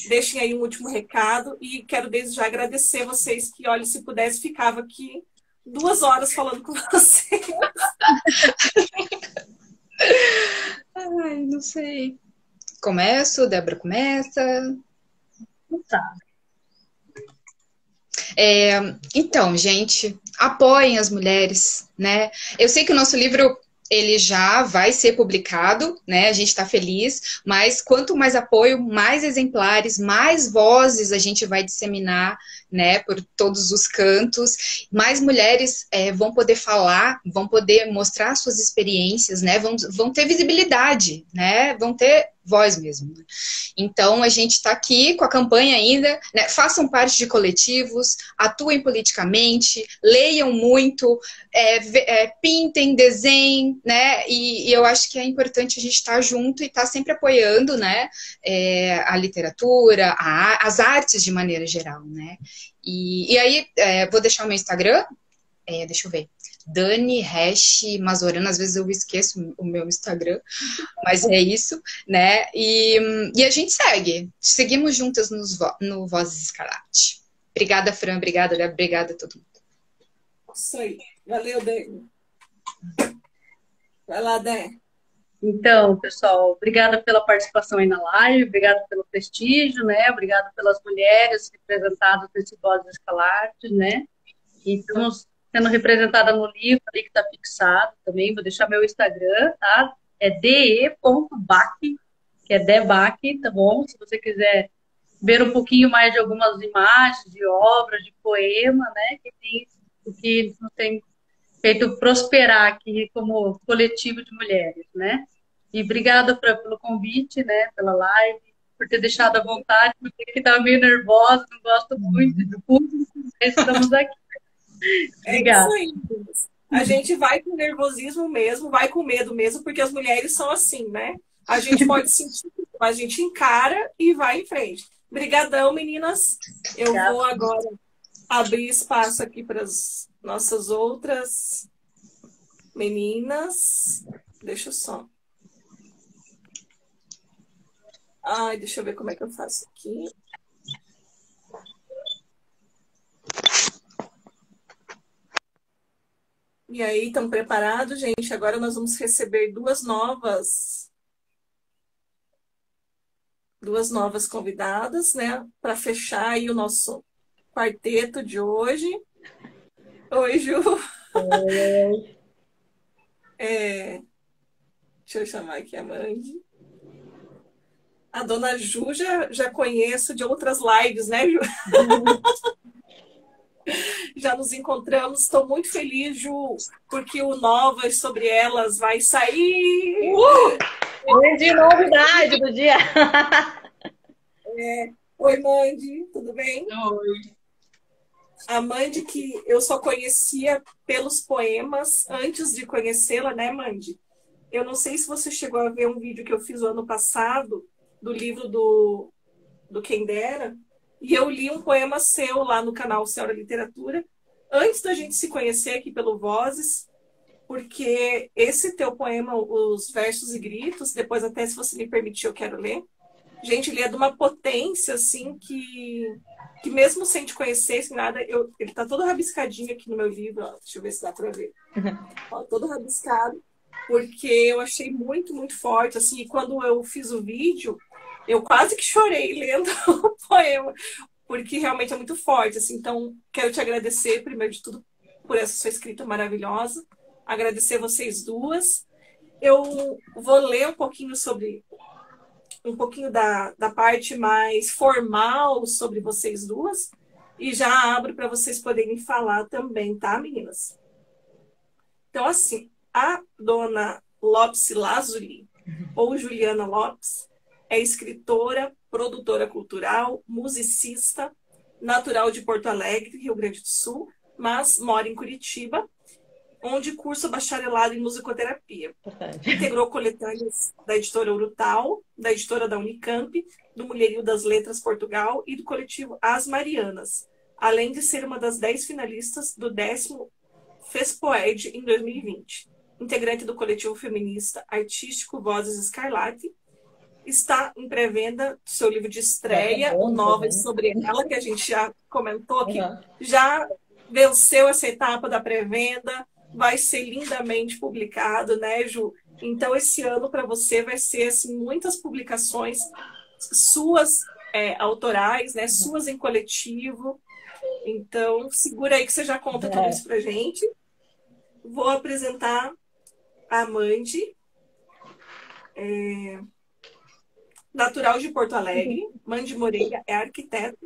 Speaker 1: Deixem aí um último recado e quero desde já agradecer vocês que, olha, se pudesse, ficava aqui 2 horas falando com vocês.
Speaker 3: Ai, não sei. Começo, Débora começa.
Speaker 2: Tá.
Speaker 3: Então, gente, apoiem as mulheres, né? Eu sei que o nosso livro ele já vai ser publicado, né? A gente está feliz, mas quanto mais apoio, mais exemplares, mais vozes a gente vai disseminar, né? Por todos os cantos, mais mulheres vão poder falar, vão poder mostrar suas experiências, né? Vão ter visibilidade, né? Vão ter voz mesmo. Então, a gente está aqui com a campanha ainda, né? Façam parte de coletivos, atuem politicamente, leiam muito, pintem, desenhem, né? E eu acho que é importante a gente estar junto e estar sempre apoiando, né? A literatura, as artes de maneira geral, né? E aí, vou deixar o meu Instagram, deixa eu ver. Dani Mazorano, às vezes eu esqueço o meu Instagram, mas é isso, né? E a gente seguimos juntas no Vozes Escarlate. Obrigada, Fran, obrigada, Débora, obrigada a todo mundo.
Speaker 1: Isso aí, valeu, Dé. Vai lá, Dé.
Speaker 2: Então, pessoal, obrigada pela participação aí na live, obrigada pelo prestígio, né? Obrigada pelas mulheres representadas nesse Vozes Escarlate, né? E estamos sendo representada no livro ali que está fixado também. Vou deixar meu Instagram, tá? É de.bac, que é debac, tá bom? Se você quiser ver um pouquinho mais de algumas imagens, de obras, de poema, né? O que nos tem feito prosperar aqui como coletivo de mulheres, né? E obrigada pelo convite, né? Pela live, por ter deixado à vontade, porque estava meio nervosa, não gosto muito do público, mas estamos aqui. Obrigada.
Speaker 1: É isso aí. A gente vai com nervosismo mesmo, vai com medo mesmo, porque as mulheres são assim, né? A gente pode sentir, a gente encara e vai em frente. Obrigadão, meninas. Eu vou agora abrir espaço aqui para as nossas outras meninas. Deixa eu só. Ai, deixa eu ver como é que eu faço aqui. E aí, estão preparados, gente? Agora nós vamos receber duas novas convidadas, né? Para fechar aí o nosso quarteto de hoje. Oi, Ju.
Speaker 2: Oi.
Speaker 1: Deixa eu chamar aqui a Mandy. A dona Ju já conheço de outras lives, né, Ju? Já nos encontramos. Estou muito feliz, Ju, porque o Novas sobre Elas vai sair.
Speaker 2: De novidade do dia.
Speaker 1: Oi, Mandy, tudo bem?
Speaker 2: Oi.
Speaker 1: A Mandy, que eu só conhecia pelos poemas antes de conhecê-la, né, Mandy? Eu não sei se você chegou a ver um vídeo que eu fiz o ano passado do livro do Quem Dera, e eu li um poema seu lá no canal Céu da Literatura, antes da gente se conhecer aqui pelo Vozes, porque esse teu poema, Os Versos e Gritos, depois até se você me permitir eu quero ler, gente, ele é de uma potência, assim, que mesmo sem te conhecer, sem nada, ele tá todo rabiscadinho aqui no meu livro, ó, deixa eu ver se dá pra ver, ó, todo rabiscado, porque eu achei muito, muito forte, assim, e quando eu fiz o vídeo, eu quase que chorei lendo o poema, porque realmente é muito forte, assim. Então, quero te agradecer, primeiro de tudo, por essa sua escrita maravilhosa. Agradecer vocês duas. Eu vou ler um pouquinho sobre um pouquinho da parte mais formal sobre vocês duas e já abro para vocês poderem falar também, tá, meninas? Então, assim, a dona Lopes Lazuli, ou Juliana Lopes, é escritora, produtora cultural, musicista, natural de Porto Alegre, Rio Grande do Sul, mas mora em Curitiba, onde cursa bacharelado em musicoterapia. Integrou coletâneas da editora Urutau, da editora da Unicamp, do Mulherio das Letras Portugal e do coletivo As Marianas, além de ser uma das 10 finalistas do 10º FESPOED em 2020. Integrante do coletivo feminista artístico Vozes Escarlate, está em pré-venda do seu livro de estreia, o Novas sobre ela, que a gente já comentou, que já venceu essa etapa da pré-venda, vai ser lindamente publicado, né, Ju? Então, esse ano para você vai ser assim, muitas publicações suas autorais, né, suas em coletivo. Então, segura aí que você já conta tudo isso pra gente. Vou apresentar a Mandy, natural de Porto Alegre. Mandy Moreira é arquiteta.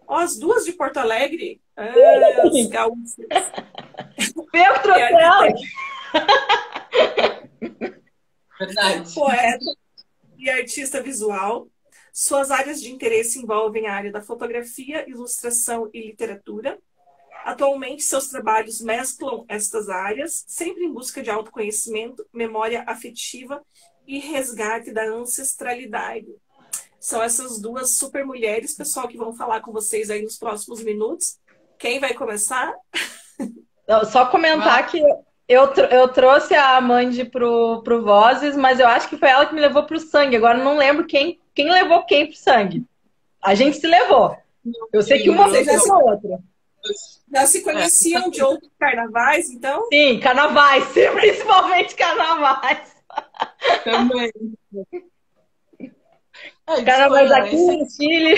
Speaker 1: Ó, as duas de Porto Alegre, as gaúchas.
Speaker 4: Eu que trouxe ela.
Speaker 1: Verdade. Poeta e artista visual. Suas áreas de interesse envolvem a área da fotografia, ilustração e literatura. Atualmente, seus trabalhos mesclam estas áreas, sempre em busca de autoconhecimento, memória afetiva e resgate da ancestralidade. São essas duas super mulheres, pessoal, que vão falar com vocês aí nos próximos minutos. Quem vai começar?
Speaker 4: Só comentar que eu trouxe a Mandy pro Vozes, mas eu acho que foi ela que me levou pro sangue. Agora eu não lembro quem levou quem pro sangue. A gente se levou. Eu sei que uma vez a outra.
Speaker 1: Já se conheciam de outros carnavais, então?
Speaker 4: Sim, carnavais, principalmente carnavais.
Speaker 5: Também.
Speaker 4: Carnavais aqui no Chile.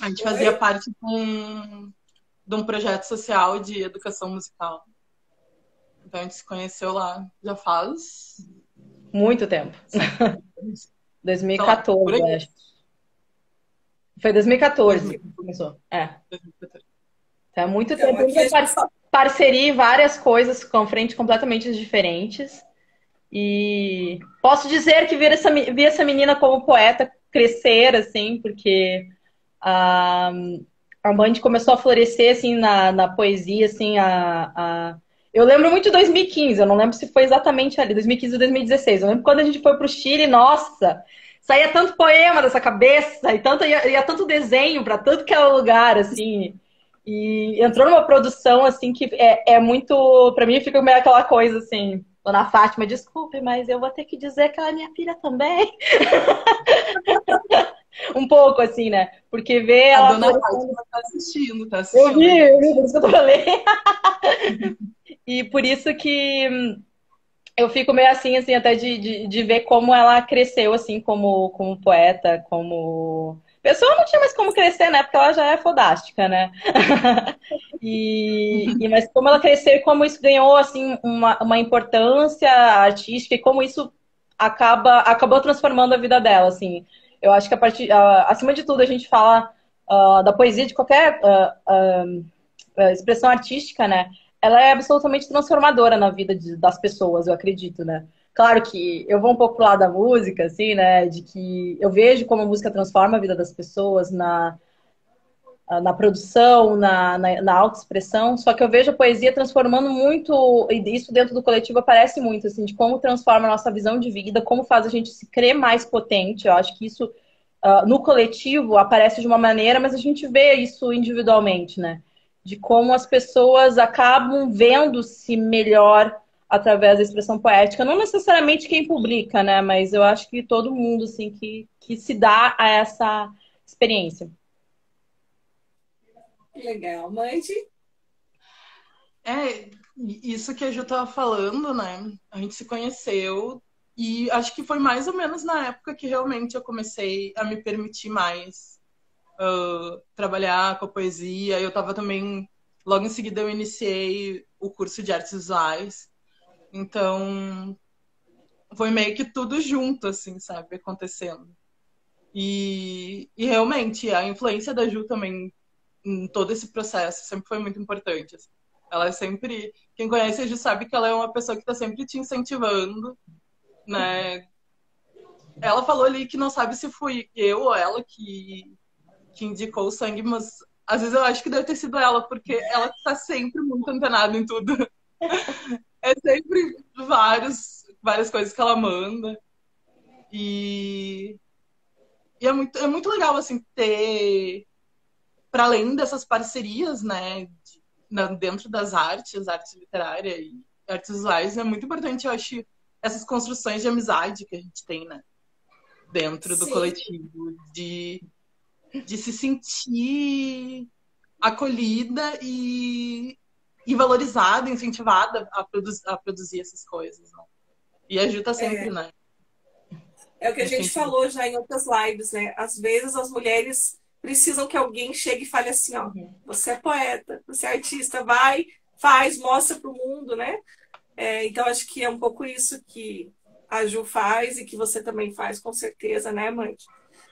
Speaker 5: A gente fazia parte de um projeto social de educação musical. Então a gente se conheceu lá já faz
Speaker 4: muito tempo. 2014, lá, acho. Foi 2014 que começou. 2014. Então, há muito tempo. Parceria em várias coisas com frentes completamente diferentes. E posso dizer que vi essa menina como poeta crescer, assim, porque a Mandy começou a florescer, assim, na poesia, assim, Eu lembro muito de 2015, eu não lembro se foi exatamente ali, 2015 ou 2016. Eu lembro quando a gente foi pro Chile, nossa, saía tanto poema dessa cabeça, e ia tanto desenho para tanto que era lugar, assim. E entrou numa produção, assim, que é muito... Pra mim, fica meio aquela coisa, assim... Dona Fátima, desculpe, mas eu vou ter que dizer que ela é minha filha também. Um pouco, assim, né? Porque ver ela...
Speaker 5: A Dona Fátima tá assistindo.
Speaker 4: Eu vi, por isso que eu tô falando. E por isso que eu fico meio assim até de ver como ela cresceu, assim, como poeta, como... Pessoa não tinha mais como crescer, né? Porque ela já é fodástica, né? Mas como ela cresceu e como isso ganhou, assim, uma importância artística e como isso acabou transformando a vida dela, assim. Eu acho que acima de tudo, a gente fala da poesia, de qualquer expressão artística, né? Ela é absolutamente transformadora na vida das pessoas, eu acredito, né? Claro que eu vou um pouco pro lado da música, assim, né? De que eu vejo como a música transforma a vida das pessoas na produção, na autoexpressão, só que eu vejo a poesia transformando muito, e isso dentro do coletivo aparece muito, assim, de como transforma a nossa visão de vida, como faz a gente se crer mais potente. Eu acho que isso, no coletivo, aparece de uma maneira, mas a gente vê isso individualmente, né? De como as pessoas acabam vendo-se melhor através da expressão poética. Não necessariamente quem publica, né? Mas eu acho que todo mundo, assim, que se dá a essa experiência.
Speaker 1: Legal. Mandy?
Speaker 5: Isso que a Ju estava falando, né? A gente se conheceu e acho que foi mais ou menos na época que realmente eu comecei a me permitir mais trabalhar com a poesia. Eu estava também, logo em seguida eu iniciei o curso de artes visuais. Então, foi meio que tudo junto, assim, sabe, acontecendo. E realmente, a influência da Ju também em todo esse processo sempre foi muito importante. Assim. Ela é sempre... Quem conhece a Ju sabe que ela é uma pessoa que está sempre te incentivando, né? Ela falou ali que não sabe se fui eu ou ela que indicou o sangue, mas às vezes eu acho que deve ter sido ela, porque ela está sempre muito antenada em tudo. É sempre várias coisas que ela manda. E é muito legal, assim, ter, para além dessas parcerias, né, dentro das artes, arte literária e artes visuais, é muito importante, eu acho, essas construções de amizade que a gente tem, né, dentro do
Speaker 1: Sim.
Speaker 5: coletivo, de se sentir acolhida e valorizada, incentivada a produzir essas coisas, né? E a Ju tá sempre, né?
Speaker 1: É o que a gente falou já em outras lives, né? Às vezes as mulheres precisam que alguém chegue e fale assim, ó, você é poeta, você é artista, vai, faz, mostra para o mundo, né? Então acho que é um pouco isso que a Ju faz e que você também faz, com certeza, né, mãe?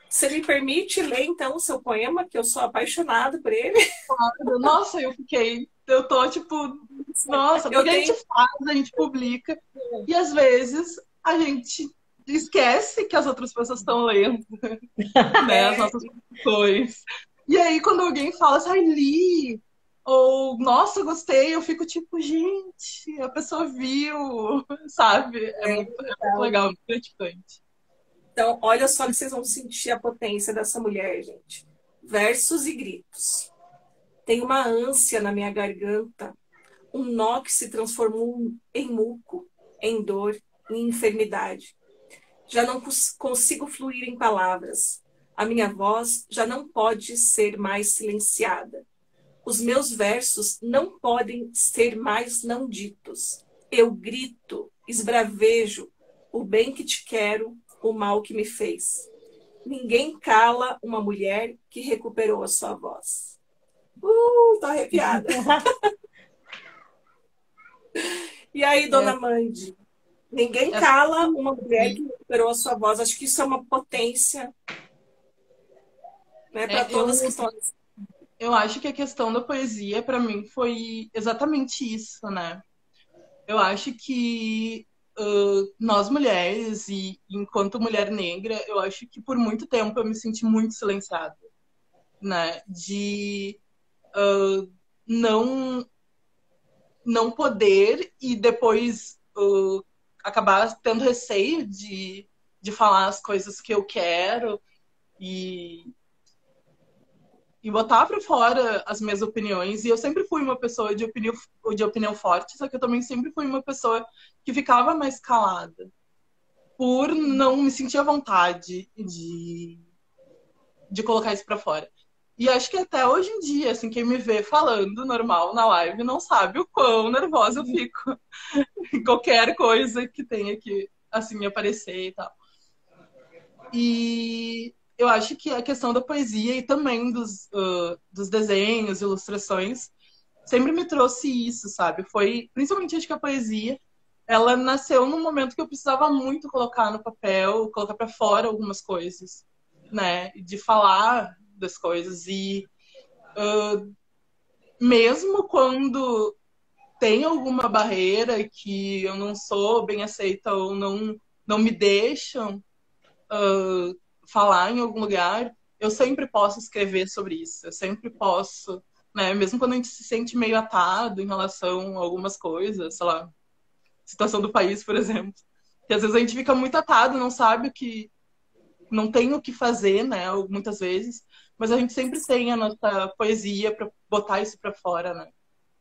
Speaker 1: Você me permite ler, então, o seu poema, que eu sou apaixonada por ele?
Speaker 5: Nossa, eu tô tipo, nossa, porque a gente faz, a gente publica, e às vezes a gente esquece que as outras pessoas estão lendo, né, as nossas produções. E aí, quando alguém fala assim, ai, li, ou, nossa, gostei, eu fico tipo, gente, a pessoa viu, sabe? É muito legal, muito gratificante.
Speaker 1: Então, olha só que vocês vão sentir a potência dessa mulher, gente. Versos e gritos. Tem uma ânsia na minha garganta, um nó que se transformou em muco, em dor, em enfermidade. Já não consigo fluir em palavras. A minha voz já não pode ser mais silenciada. Os meus versos não podem ser mais não ditos. Eu grito, esbravejo, o bem que te quero, o mal que me fez. Ninguém cala uma mulher que recuperou a sua voz. Tô arrepiada. E aí, dona Mandy? Ninguém cala uma mulher que recuperou a sua voz. Acho que isso é uma potência, né, para todas que estão.
Speaker 5: Eu acho que a questão da poesia, para mim, foi exatamente isso, né? Eu acho que nós mulheres, e enquanto mulher negra, eu acho que por muito tempo eu me senti muito silenciada, né? De não poder e depois acabar tendo receio de falar as coisas que eu quero e botar para fora as minhas opiniões. E eu sempre fui uma pessoa de opinião forte, só que eu também sempre fui uma pessoa que ficava mais calada por não me sentir à vontade de colocar isso para fora. E acho que até hoje em dia, assim, quem me vê falando normal na live não sabe o quão nervosa eu fico em qualquer coisa que tenha que, assim, me aparecer e tal. E eu acho que a questão da poesia e também dos desenhos, ilustrações, sempre me trouxe isso, sabe? Foi, principalmente, acho que a poesia, ela nasceu num momento que eu precisava muito colocar no papel, colocar para fora algumas coisas, né? De falar das coisas. E mesmo quando tem alguma barreira que eu não sou bem aceita ou não me deixam falar em algum lugar, eu sempre posso escrever sobre isso. Eu sempre posso, né? Mesmo quando a gente se sente meio atado em relação a algumas coisas, sei lá, situação do país, por exemplo. Que às vezes a gente fica muito atado, não sabe o que... Não tem o que fazer, né? Muitas vezes. Mas a gente sempre tem a nossa poesia para botar isso para fora, né?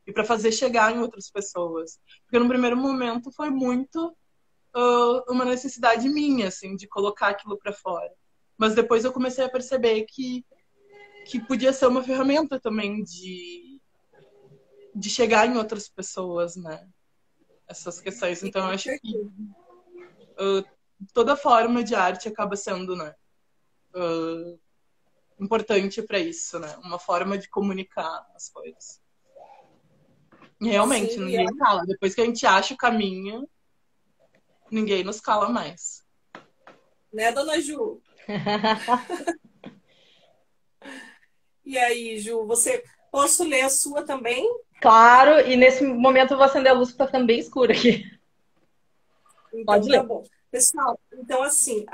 Speaker 5: E para fazer chegar em outras pessoas. Porque no primeiro momento foi muito uma necessidade minha, assim, de colocar aquilo para fora. Mas depois eu comecei a perceber que podia ser uma ferramenta também de chegar em outras pessoas, né? Essas questões. Então, eu acho que toda forma de arte acaba sendo, né? importante para isso, né? Uma forma de comunicar as coisas. E realmente,
Speaker 1: Sim,
Speaker 5: ninguém cala. Depois que a gente acha o caminho, ninguém nos cala mais.
Speaker 1: né, dona Ju? E aí, Ju, posso ler a sua também?
Speaker 4: Claro, e nesse momento eu vou acender a luz que tá ficando bem escura aqui.
Speaker 1: Então
Speaker 4: Pode
Speaker 1: tá
Speaker 4: ler.
Speaker 1: bom. Pessoal, então assim,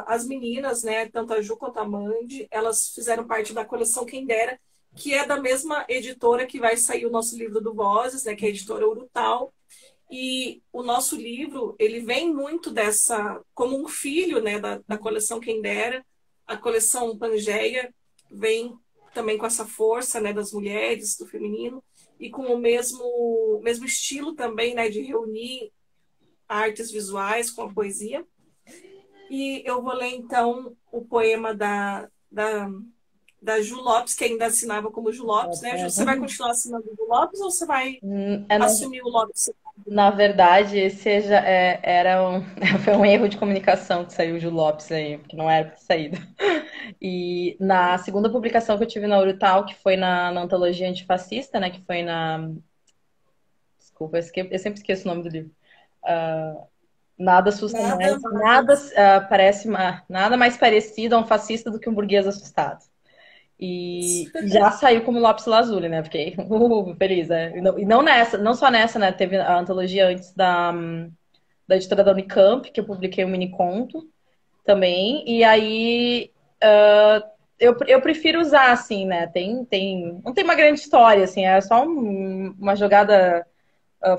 Speaker 1: as meninas, né, tanto a Ju quanto a Mandy, elas fizeram parte da coleção Quem Dera, que é da mesma editora que vai sair o nosso livro do Vozes, né, que é a editora Urutau. E o nosso livro, ele vem muito como um filho, né, da coleção Quem Dera. A coleção Pangeia vem também com essa força, né, das mulheres, do feminino, e com o mesmo estilo também, né, de reunir artes visuais com a poesia. E eu vou ler, então, o poema da Ju Lopes, que ainda assinava como Ju Lopes, né, Ju? Você vai continuar assinando Ju Lopes ou você vai assumir o Lopes?
Speaker 4: Na verdade, foi um erro de comunicação que saiu o Ju Lopes aí, porque não era pra ter saído. E na segunda publicação que eu tive na Urutau, que foi na antologia antifascista, né, que foi na... Desculpa, eu sempre esqueço o nome do livro. Nada assusta mais, nada mais parecido a um fascista do que um burguês assustado. E já saiu como Lápis Lazuli, né? Fiquei feliz, né? E não só nessa, né? Teve a antologia antes da editora da Unicamp, que eu publiquei um mini conto também. E aí eu prefiro usar, assim, né? Não tem uma grande história, assim, é só uma jogada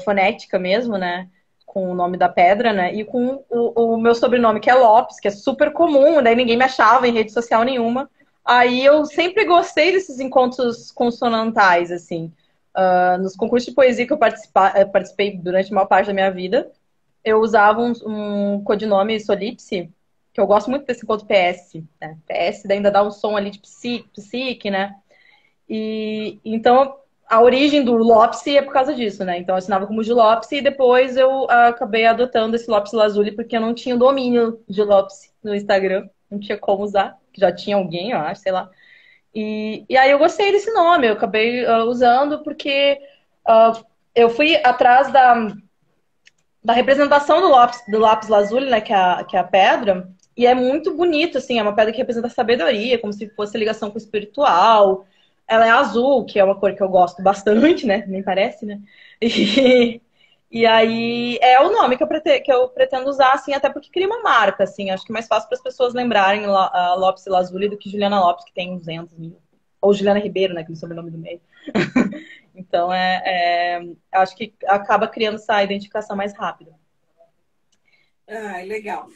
Speaker 4: fonética mesmo, né? Com o nome da pedra, né? E com o meu sobrenome, que é Lopes, que é super comum, daí ninguém me achava em rede social nenhuma. Aí eu sempre gostei desses encontros consonantais, assim. Nos concursos de poesia que eu participei durante a maior parte da minha vida, eu usava um codinome Solipse, que eu gosto muito desse encontro PS, né? PS ainda dá um som ali de psique, né? E então a origem do Lopes é por causa disso, né? Então eu assinava como Ju Lopes e depois eu acabei adotando esse Lopes Lazuli porque eu não tinha o domínio de Lopes no Instagram, não tinha como usar, já tinha alguém, eu acho, sei lá. E aí eu gostei desse nome, eu acabei usando porque eu fui atrás da representação do lápis lazuli, né, que é a pedra, e é muito bonito, assim, é uma pedra que representa a sabedoria, como se fosse a ligação com o espiritual. Ela é azul, que é uma cor que eu gosto bastante, né, nem parece, né, e aí é o nome que eu pretendo usar, assim, até porque cria uma marca, assim, acho que é mais fácil para as pessoas lembrarem a Lopes Lazuli do que Juliana Lopes, que tem 200 mil. Ou Juliana Ribeiro, né, que é o sobrenome do meio. Então, acho que acaba criando essa identificação mais rápida.
Speaker 1: Ah, legal.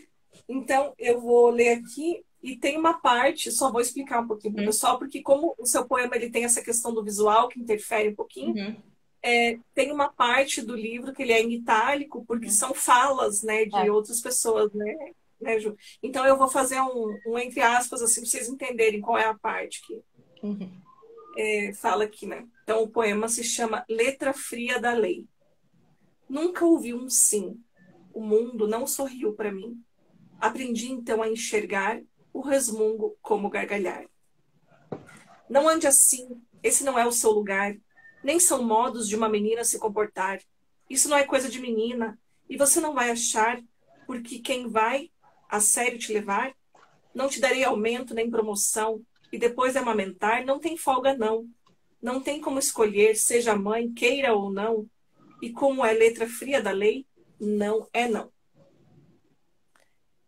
Speaker 1: Então, eu vou ler aqui e tem uma parte, só vou explicar um pouquinho para o pessoal, porque como o seu poema ele tem essa questão do visual que interfere um pouquinho, tem uma parte do livro que ele é em itálico, porque são falas, né, de outras pessoas, né, Ju? Então, eu vou fazer um entre aspas, assim, para vocês entenderem qual é a parte que fala aqui, né? Então, o poema se chama Letra Fria da Lei. Nunca ouvi um sim. O mundo não sorriu para mim. Aprendi então a enxergar o resmungo como gargalhar. Não ande assim, esse não é o seu lugar. Nem são modos de uma menina se comportar. Isso não é coisa de menina. E você não vai achar, porque quem vai a sério te levar, não te darei aumento nem promoção. E depois de amamentar, não tem folga não. Não tem como escolher, seja mãe, queira ou não. E como é letra fria da lei, não é não.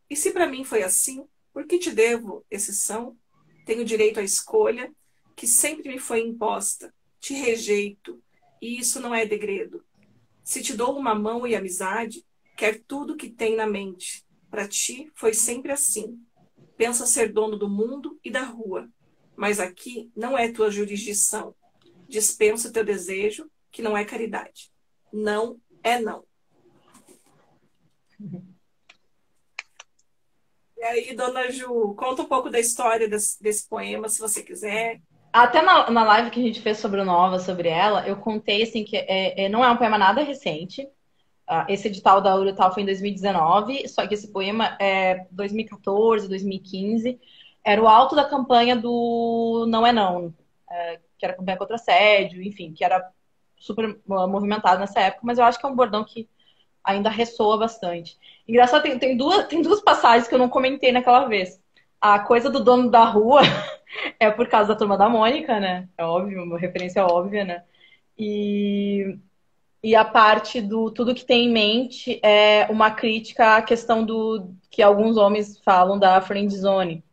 Speaker 1: E se para mim foi assim, por que te devo exceção? Tenho direito à escolha, que sempre me foi imposta. Te rejeito, e isso não é degredo. Se te dou uma mão e amizade, quer tudo que tem na mente. Para ti foi sempre assim. Pensa ser dono do mundo e da rua. Mas aqui não é tua jurisdição. Dispensa teu desejo, que não é caridade. Não é não. E aí, dona Ju, conta um pouco da história desse poema, se você quiser.
Speaker 4: Até na live que a gente fez sobre o Nova, sobre ela, eu contei assim que não é um poema nada recente. Esse edital da Urutau foi em 2019, só que esse poema é 2014, 2015. era o alto da campanha do Não é Não, que era a campanha contra assédio, enfim, que era super movimentado nessa época, mas eu acho que é um bordão que ainda ressoa bastante. Engraçado, tem duas passagens que eu não comentei naquela vez. A coisa do dono da rua é por causa da Turma da Mônica, né? É óbvio, uma referência óbvia, né? E a parte do tudo que tem em mente é uma crítica à questão do que alguns homens falam da friend zone,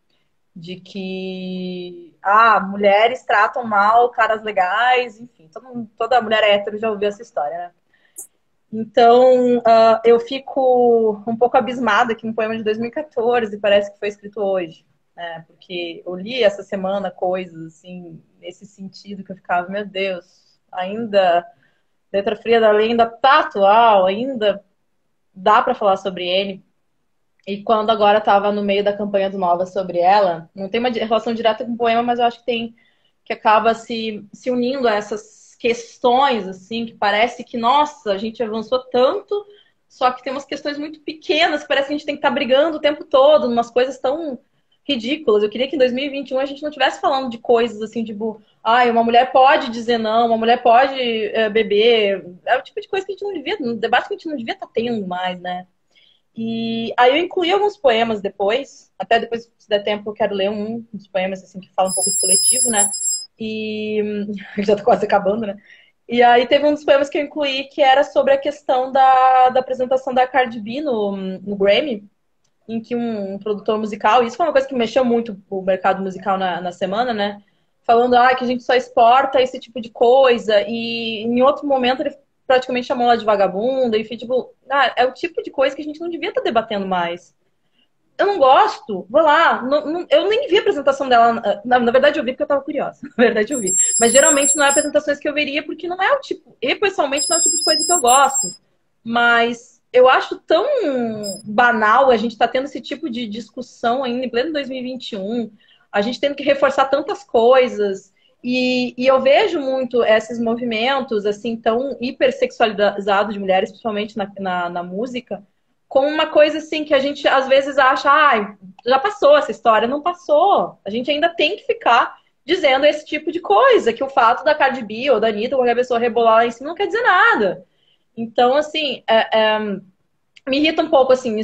Speaker 4: de que mulheres tratam mal caras legais, enfim, toda mulher hétero já ouviu essa história, né? Então, eu fico um pouco abismada que um poema de 2014 parece que foi escrito hoje, né? Porque eu li essa semana coisas, assim, nesse sentido, que eu ficava, meu Deus, ainda Letra Fria da Lei ainda tá atual, ainda dá para falar sobre ele. E quando agora estava no meio da campanha do Nova sobre ela, não tem uma relação direta com o poema, mas eu acho que tem, que acaba se unindo a essas questões, assim, que parece que, nossa, a gente avançou tanto, só que tem umas questões muito pequenas, que parece que a gente tem que estar brigando o tempo todo, umas coisas tão ridículas. Eu queria que em 2021 a gente não estivesse falando de coisas assim, tipo, uma mulher pode dizer não, uma mulher pode beber. É o tipo de coisa que a gente não devia, um debate que a gente não devia estar tendo mais, né? E aí eu incluí alguns poemas depois, até depois, se der tempo, eu quero ler um dos poemas assim, que fala um pouco de coletivo, né? E já tá quase acabando, né? E aí teve um dos poemas que eu incluí que era sobre a questão da apresentação da Cardi B no Grammy, em que um produtor musical, isso foi uma coisa que mexeu muito o mercado musical na semana, né? Falando que a gente só exporta esse tipo de coisa, e em outro momento ele praticamente chamou ela de vagabunda, e foi tipo, é o tipo de coisa que a gente não devia estar debatendo mais. Eu não gosto, vou lá. Eu nem vi a apresentação dela. Na verdade, eu vi porque eu tava curiosa. Na verdade, eu vi. Mas geralmente não é apresentações que eu veria, porque não é o tipo. Eu, pessoalmente, não é o tipo de coisa que eu gosto. Mas eu acho tão banal a gente estar tendo esse tipo de discussão ainda em pleno 2021. A gente tendo que reforçar tantas coisas. E eu vejo muito esses movimentos, assim, tão hipersexualizados de mulheres, principalmente na música, como uma coisa assim que a gente às vezes acha, já passou essa história. Não passou. A gente ainda tem que ficar dizendo esse tipo de coisa, que o fato da Cardi B ou da Anitta ou qualquer pessoa rebolar lá em cima não quer dizer nada. Então, assim, me irrita um pouco, assim,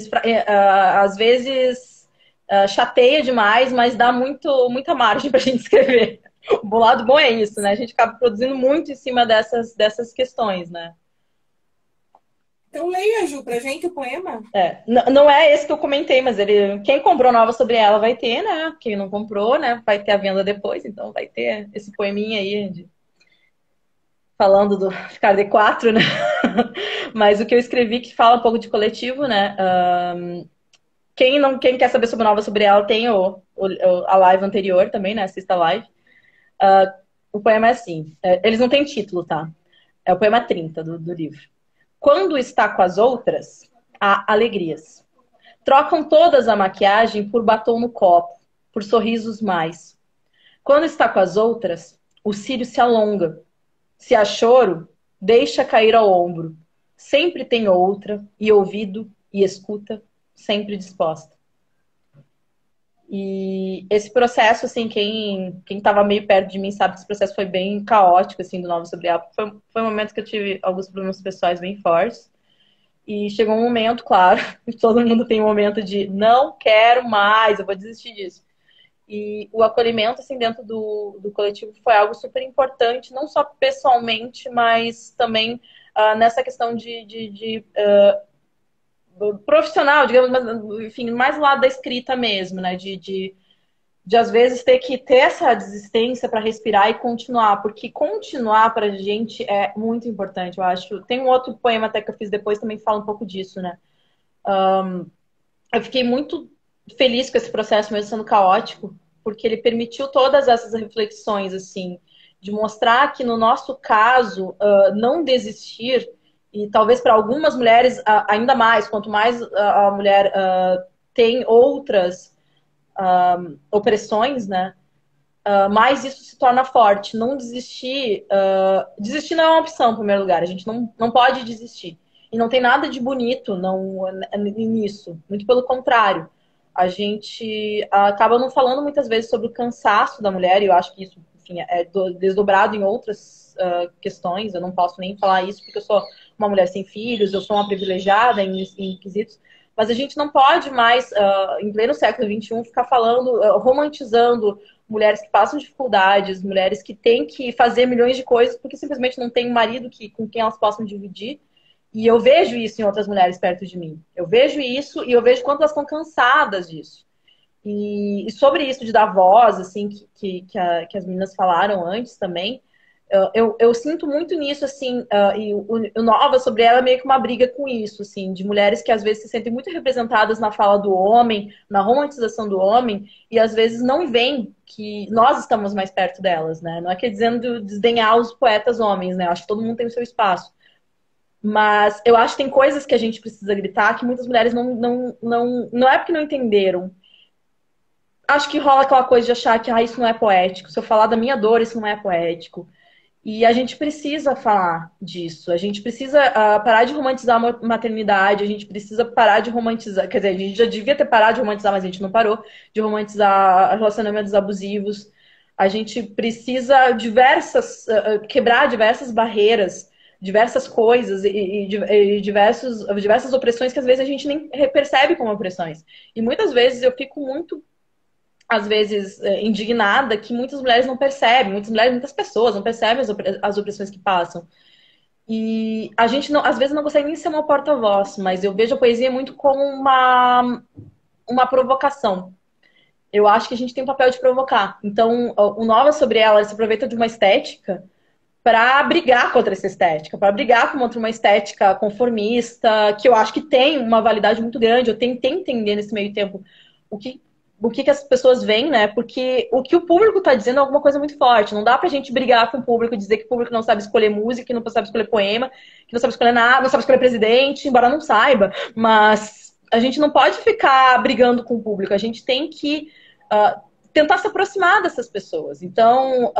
Speaker 4: às vezes chateia demais, mas dá muita margem pra gente escrever. O lado bom é isso, né? A gente acaba produzindo muito em cima dessas questões, né?
Speaker 1: Então leia, Ju, pra gente o poema.
Speaker 4: Não é esse que eu comentei, mas quem comprou Nova sobre ela vai ter, né? Quem não comprou, né? Vai ter a venda depois, então vai ter esse poeminha aí falando do ficar de quatro, né? Mas o que eu escrevi que fala um pouco de coletivo, né? Quem quer saber sobre Nova sobre ela tem a live anterior também, né? Assista a live. O poema é assim. Eles não têm título, tá? É o poema 30 do livro. Quando está com as outras, há alegrias. Trocam todas a maquiagem por batom no copo, por sorrisos mais. Quando está com as outras, o cílio se alonga. Se há choro, deixa cair ao ombro. Sempre tem outra, e ouvido, e escuta, sempre disposta. E esse processo, assim, quem estava meio perto de mim sabe que esse processo foi bem caótico, assim, do Nova sobre ela. Foi um momento que eu tive alguns problemas pessoais bem fortes. E chegou um momento, claro, todo mundo tem um momento de não quero mais, eu vou desistir disso. E o acolhimento, assim, dentro do coletivo foi algo super importante, não só pessoalmente, mas também nessa questão de profissional, digamos, mas, enfim, mais do lado da escrita mesmo, né? De às vezes ter que ter essa desistência para respirar e continuar, porque continuar para a gente é muito importante, eu acho. Tem um outro poema até que eu fiz depois também que fala um pouco disso, né? Eu fiquei muito feliz com esse processo, mesmo sendo caótico, porque ele permitiu todas essas reflexões, assim, de mostrar que no nosso caso, não desistir, e talvez para algumas mulheres ainda mais, quanto mais a mulher tem outras opressões, né? Mais isso se torna forte. Não desistir. Desistir não é uma opção, em primeiro lugar. A gente não pode desistir. E não tem nada de bonito nisso. Muito pelo contrário. a gente acaba não falando muitas vezes sobre o cansaço da mulher, e eu acho que isso, enfim, é desdobrado em outras questões. Eu não posso nem falar isso porque eu sou uma mulher sem filhos, eu sou uma privilegiada em quesitos, mas a gente não pode mais, em pleno século XXI, ficar falando, romantizando mulheres que passam dificuldades, mulheres que têm que fazer milhões de coisas porque simplesmente não tem um marido com quem elas possam dividir. E eu vejo isso em outras mulheres perto de mim. Eu vejo isso e eu vejo quanto elas estão cansadas disso. E sobre isso de dar voz, assim, que as meninas falaram antes também, eu sinto muito nisso, assim, e o Nova sobre ela é meio que uma briga com isso, assim, de mulheres que às vezes se sentem muito representadas na fala do homem, na romantização do homem, e às vezes não veem que nós estamos mais perto delas, né? Não é que dizendo desdenhar os poetas homens, né? Acho que todo mundo tem o seu espaço. Mas eu acho que tem coisas que a gente precisa gritar que muitas mulheres não é porque não entenderam. Acho que rola aquela coisa de achar que isso não é poético. Se eu falar da minha dor, isso não é poético. E a gente precisa falar disso. A gente precisa parar de romantizar a maternidade. A gente precisa parar de romantizar. Quer dizer, a gente já devia ter parado de romantizar, mas a gente não parou de romantizar relacionamentos abusivos. A gente precisa quebrar diversas barreiras, diversas coisas e diversas opressões que às vezes a gente nem percebe como opressões. E muitas vezes eu fico muito, às vezes, indignada que muitas mulheres não percebem, muitas pessoas não percebem as opressões que passam. E a gente, às vezes, não consegue nem ser uma porta-voz, mas eu vejo a poesia muito como uma provocação. Eu acho que a gente tem o papel de provocar. Então, o Nova sobre ela se aproveita de uma estética para brigar contra essa estética, para brigar contra uma estética conformista, que eu acho que tem uma validade muito grande. Eu tentei entender nesse meio tempo o que as pessoas veem, né? Porque o que o público está dizendo é alguma coisa muito forte. Não dá pra gente brigar com o público, dizer que o público não sabe escolher música, que não sabe escolher poema, que não sabe escolher nada, não sabe escolher presidente, embora não saiba. Mas a gente não pode ficar brigando com o público. A gente tem que tentar se aproximar dessas pessoas. Então,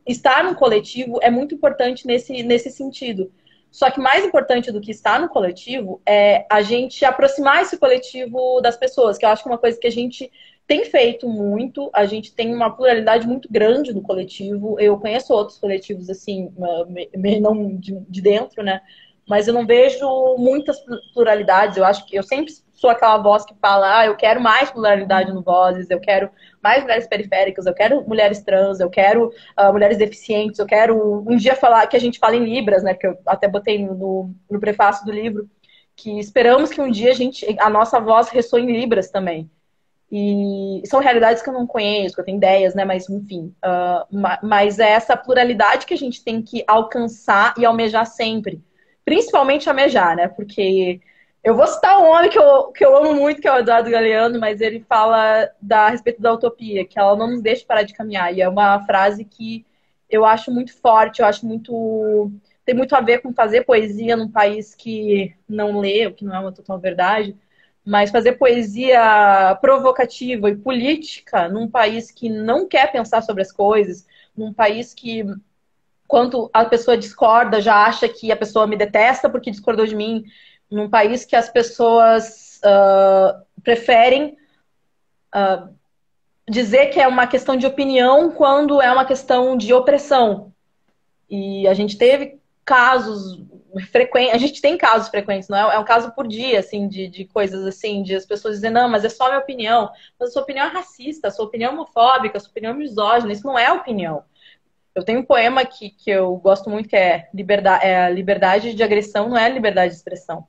Speaker 4: estar no coletivo é muito importante nesse sentido. Só que mais importante do que estar no coletivo é a gente aproximar esse coletivo das pessoas, que eu acho que é uma coisa que a gente tem feito muito. A gente tem uma pluralidade muito grande no coletivo. Eu conheço outros coletivos, assim, não de dentro, né? Mas eu não vejo muitas pluralidades. Eu acho que eu sempre sou aquela voz que fala, eu quero mais pluralidade no Vozes, eu quero mais mulheres periféricas, eu quero mulheres trans, eu quero mulheres deficientes, eu quero um dia falar que a gente fala em Libras, né? Porque eu até botei no prefácio do livro, que esperamos que um dia a nossa voz ressoe em Libras também. E são realidades que eu não conheço, que eu tenho ideias, né? Mas, enfim. Mas é essa pluralidade que a gente tem que alcançar e almejar sempre. Principalmente almejar, né? Porque eu vou citar um homem que eu amo muito, que é o Eduardo Galeano, mas ele fala a respeito da utopia, que ela não nos deixa parar de caminhar. E é uma frase que eu acho muito forte, eu acho muito... Tem muito a ver com fazer poesia num país que não lê, o que não é uma total verdade, mas fazer poesia provocativa e política num país que não quer pensar sobre as coisas, num país que, quando a pessoa discorda, já acha que a pessoa me detesta porque discordou de mim, num país que as pessoas preferem dizer que é uma questão de opinião quando é uma questão de opressão. E a gente teve casos frequentes, a gente tem casos frequentes, não é? É um caso por dia, assim, de coisas assim, de as pessoas dizendo, não, mas é só minha opinião. Mas a sua opinião é racista, a sua opinião é homofóbica, a sua opinião é misógina, isso não é opinião. Eu tenho um poema que eu gosto muito, que é a liberdade de agressão não é liberdade de expressão.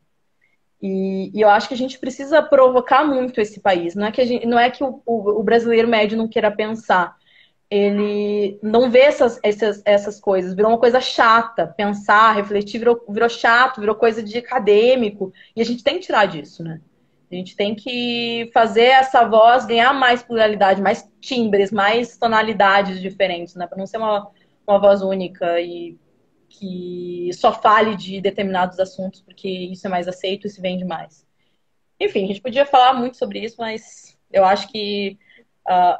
Speaker 4: E eu acho que a gente precisa provocar muito esse país. Não é que o brasileiro médio não queira pensar. Ele não vê essas coisas. Virou uma coisa chata. Pensar, refletir, virou chato, virou coisa de acadêmico. E a gente tem que tirar disso, né? A gente tem que fazer essa voz ganhar mais pluralidade, mais timbres, mais tonalidades diferentes, né? Para não ser uma voz única e que só fale de determinados assuntos, porque isso é mais aceito e se vende mais. Enfim, a gente podia falar muito sobre isso, mas eu acho que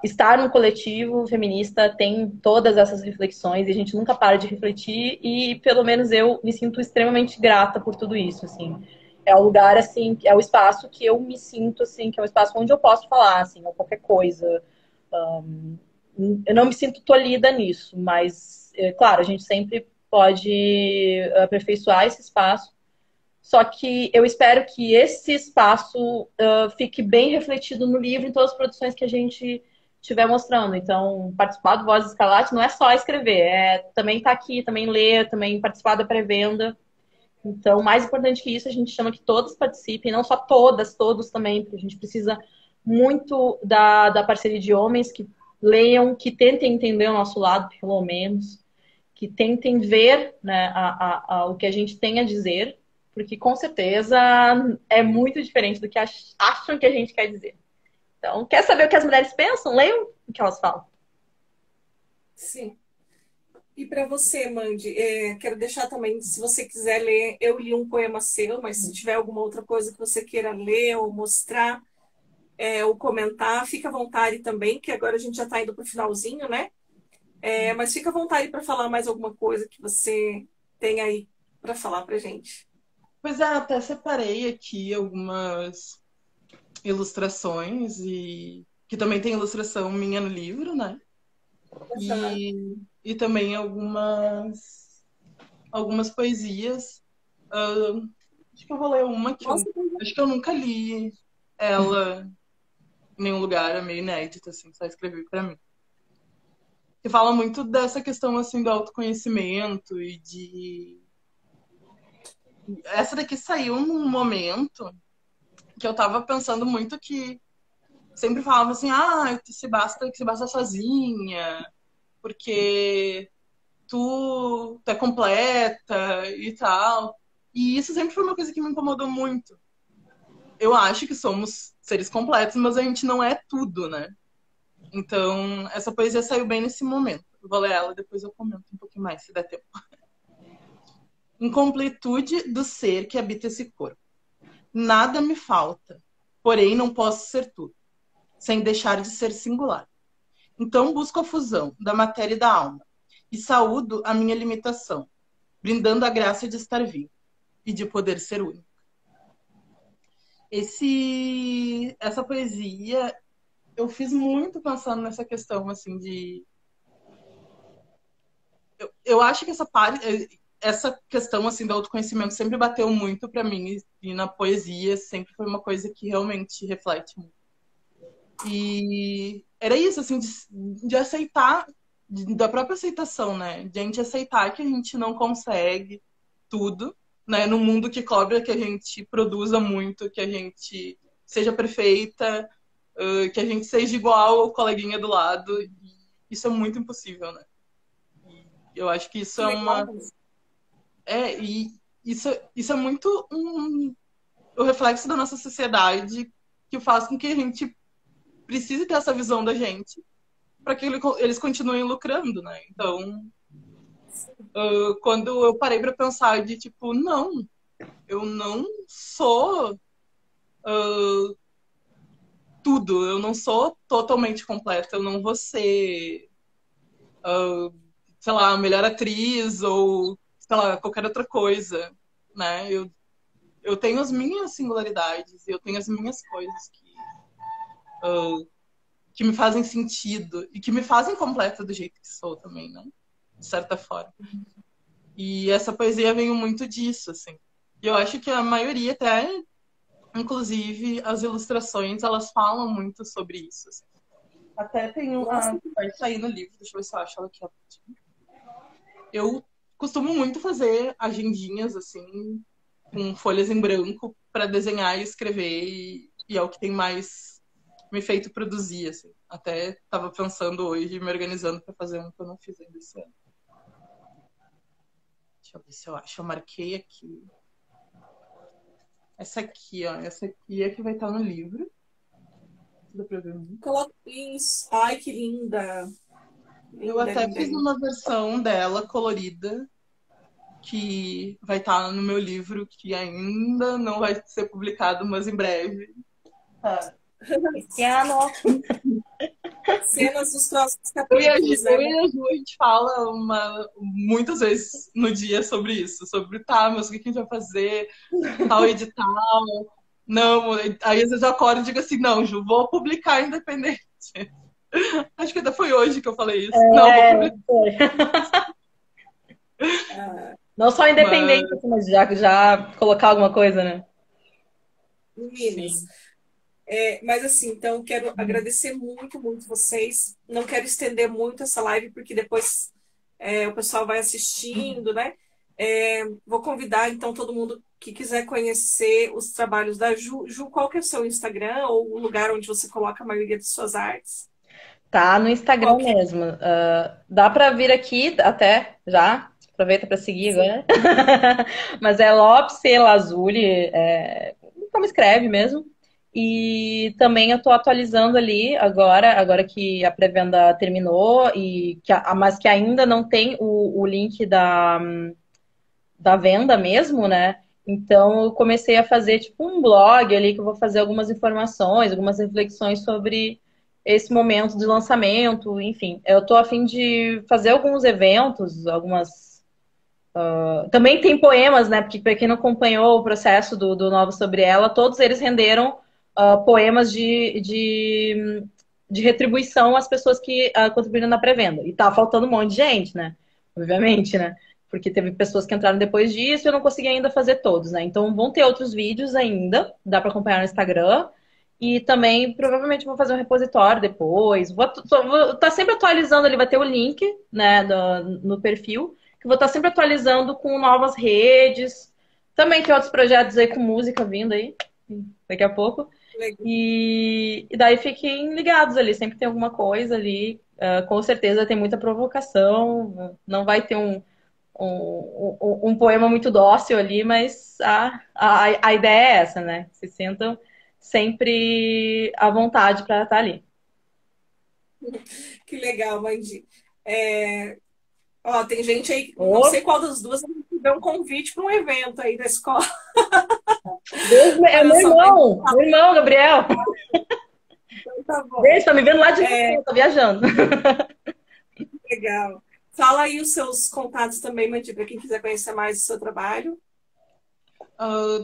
Speaker 4: estar no coletivo feminista tem todas essas reflexões e a gente nunca para de refletir e, pelo menos, eu me sinto extremamente grata por tudo isso, assim. é o lugar, assim, é o espaço que eu me sinto, assim, que é o espaço onde eu posso falar, assim, ou qualquer coisa. Eu não me sinto tolhida nisso, mas, claro, a gente sempre pode aperfeiçoar esse espaço. Só que eu espero que esse espaço fique bem refletido no livro, em todas as produções que a gente estiver mostrando. Então, participar do Voz Escarlate não é só escrever, é também estar aqui, também ler, também participar da pré-venda. Então, mais importante que isso, a gente chama que todos participem, não só todas, todos também, porque a gente precisa muito da parceria de homens que leiam, que tentem entender o nosso lado, pelo menos, que tentem ver, né, o que a gente tem a dizer, porque com certeza é muito diferente do que acham que a gente quer dizer. Então, quer saber o que as mulheres pensam? Leiam o que elas falam.
Speaker 1: Sim. E para você, Mandy, quero deixar também, se você quiser ler, eu li um poema seu, mas se tiver alguma outra coisa que você queira ler ou mostrar, ou comentar, fica à vontade também, que agora a gente já está indo para o finalzinho, né? Mas fica à vontade para falar mais alguma coisa que você tem aí para falar para gente.
Speaker 5: Pois é, até separei aqui algumas ilustrações e que também tem ilustração minha no livro, né? E também algumas poesias. Acho que eu vou ler uma que acho que eu nunca li ela em nenhum lugar, é meio inédita, assim, só escrevi para mim. Que fala muito dessa questão assim do autoconhecimento e de essa daqui saiu num momento que eu tava pensando muito que sempre falava assim, que se basta sozinha, porque tu é completa e tal. E isso sempre foi uma coisa que me incomodou muito. Eu acho que somos seres completos, mas a gente não é tudo, né? Então, essa poesia saiu bem nesse momento. Eu vou ler ela, depois eu comento um pouquinho mais, se der tempo. Incompletude do ser que habita esse corpo. Nada me falta, porém não posso ser tudo, sem deixar de ser singular. Então busco a fusão da matéria e da alma, e saúdo a minha limitação, brindando a graça de estar vivo e de poder ser único. Essa poesia eu fiz muito pensando nessa questão assim de eu acho que essa questão assim do autoconhecimento sempre bateu muito para mim e na poesia sempre foi uma coisa que realmente reflete muito. E era isso assim de aceitar, da própria aceitação, né? De a gente aceitar que a gente não consegue tudo, né? No mundo que cobra que a gente produza muito, que a gente seja perfeita, que a gente seja igual ao coleguinha do lado. E isso é muito impossível, né? Eu acho que isso e isso é muito o reflexo da nossa sociedade que faz com que a gente precise ter essa visão da gente para que eles continuem lucrando, né? Então, quando eu parei para pensar de tipo, não, eu não sou tudo, eu não sou totalmente completa, eu não vou ser sei lá, melhor atriz ou, sei lá, qualquer outra coisa, né? Eu tenho as minhas singularidades, eu tenho as minhas coisas que me fazem sentido e que me fazem completa do jeito que sou também, né? De certa forma. E essa poesia veio muito disso, assim. E eu acho que a maioria até, inclusive, as ilustrações, elas falam muito sobre isso, assim. Até tem uma que vai sair no livro, deixa eu ver se eu acho ela aqui rapidinho. Eu costumo muito fazer agendinhas, assim, com folhas em branco para desenhar e escrever, e é o que tem mais me feito produzir, assim. Até estava pensando hoje, me organizando para fazer um que eu não fiz ainda esse ano. Deixa eu ver se eu acho. Eu marquei aqui. Essa aqui, ó. Essa aqui é que vai estar no livro. Dá pra ver muito.
Speaker 1: Coloca isso. Ai, que linda.
Speaker 5: Eu até fiz uma versão dela colorida que vai estar no meu livro, que ainda não vai ser publicado, mas em breve. Tá.
Speaker 4: Esse ano.
Speaker 1: Cenas dos próximos
Speaker 5: Eu e a
Speaker 1: capítulos,
Speaker 5: Ju,
Speaker 1: né?
Speaker 5: eu e a Ju, a gente fala muitas vezes no dia sobre isso, sobre tá, mas o que a gente vai fazer, tal edital. Não, aí às vezes eu acordo e digo assim, não, Ju, vou publicar independente. Acho que até foi hoje que eu falei isso. Não, vou publicar.
Speaker 4: Foi. Não só
Speaker 5: Mas,
Speaker 4: independente, assim, mas já colocar alguma coisa, né?
Speaker 1: Meninas.
Speaker 5: sim.
Speaker 1: Mas assim, então eu quero agradecer muito, muito vocês. Não quero estender muito essa live, porque depois o pessoal vai assistindo, né? Vou convidar, então, todo mundo que quiser conhecer os trabalhos da Ju. Ju, qual que é o seu Instagram ou o lugar onde você coloca a maioria de suas artes?
Speaker 4: Tá no Instagram
Speaker 1: Qual que é?
Speaker 4: mesmo. Dá pra vir aqui até já. Aproveita pra seguir agora. Mas é Lopes C. Lazuli, como escreve mesmo. E também eu tô atualizando ali agora que a pré-venda terminou, mas que ainda não tem o link da venda mesmo, né? Então eu comecei a fazer tipo um blog ali que eu vou fazer algumas informações, algumas reflexões sobre esse momento de lançamento, enfim. Eu tô a fim de fazer alguns eventos, algumas. Também tem poemas, né? Porque para quem não acompanhou o processo do Novo Sobre Ela, todos eles renderam poemas de retribuição às pessoas que contribuíram na pré-venda. E tá faltando um monte de gente, né? Obviamente, né? Porque teve pessoas que entraram depois disso e eu não consegui ainda fazer todos, né? Então vão ter outros vídeos ainda, dá para acompanhar no Instagram. E também, provavelmente, vou fazer um repositório depois. Vou estar sempre atualizando ali, vai ter o link, né, no perfil, que vou estar sempre atualizando com novas redes. Também tem outros projetos aí com música vindo aí, daqui a pouco. E daí fiquem ligados ali, sempre tem alguma coisa ali. Com certeza tem muita provocação, não vai ter um poema muito dócil ali, mas a ideia é essa, né? Se sintam sempre à vontade para estar ali.
Speaker 1: Que legal, Mandy. Ó, tem gente aí, não
Speaker 4: Oh,
Speaker 1: sei qual das duas, que deu um convite para um evento aí da escola.
Speaker 4: é
Speaker 1: Olha só,
Speaker 4: meu irmão, Gabriel.
Speaker 1: tá bom.
Speaker 4: Beijo, tá me vendo lá de novo, tá viajando.
Speaker 1: Legal. Fala aí os seus contatos também, Mandy, para quem quiser conhecer mais o seu trabalho.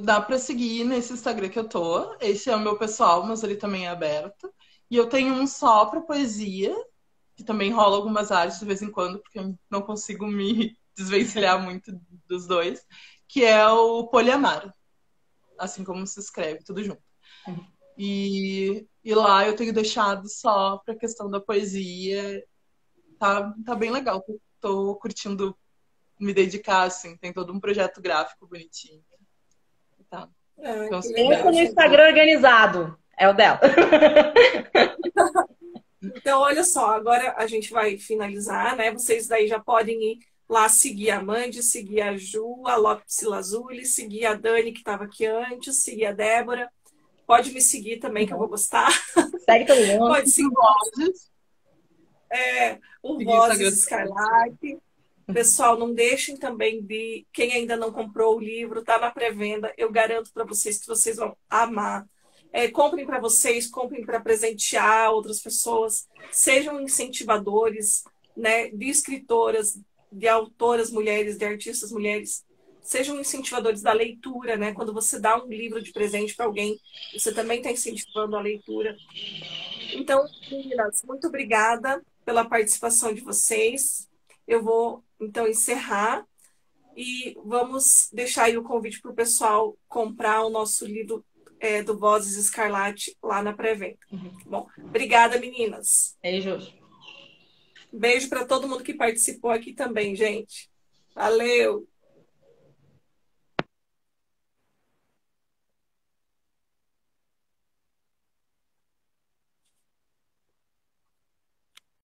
Speaker 5: Dá pra seguir nesse Instagram que eu tô. Esse é o meu pessoal, mas ele também é aberto. E eu tenho um só pra poesia, que também rola algumas artes de vez em quando, porque eu não consigo me desvencilhar muito dos dois, que é o Poliamar, assim como se escreve, tudo junto. E lá eu tenho deixado só pra questão da poesia. Tá bem legal, tô curtindo me dedicar, assim, tem todo um projeto gráfico bonitinho. Tá. Então,
Speaker 1: Que
Speaker 4: Pensa
Speaker 1: legal.
Speaker 4: no Instagram organizado. É o dela.
Speaker 1: Então, olha só, agora a gente vai finalizar, né? Vocês daí já podem ir lá seguir a Mandy, seguir a Ju, a Lopes Lazuli, seguir a Dani, que estava aqui antes, seguir a Débora. Pode me seguir também, que eu vou gostar.
Speaker 4: Segue todo mundo.
Speaker 1: Pode seguir o Vozes Skylight. Pessoal, não deixem também de... Quem ainda não comprou o livro, tá na pré-venda. Eu garanto para vocês que vocês vão amar. Comprem para vocês, comprem para presentear outras pessoas. Sejam incentivadores, né, de escritoras, de autoras mulheres, de artistas mulheres. Sejam incentivadores da leitura, né? Quando você dá um livro de presente para alguém, você também está incentivando a leitura. Então, meninas, muito obrigada pela participação de vocês. Eu vou, então, encerrar e vamos deixar aí o convite para o pessoal comprar o nosso livro do Vozes Escarlate lá na pré-venda. Bom, obrigada, meninas.
Speaker 4: Beijo.
Speaker 1: Beijo para todo mundo que participou aqui também, gente. Valeu!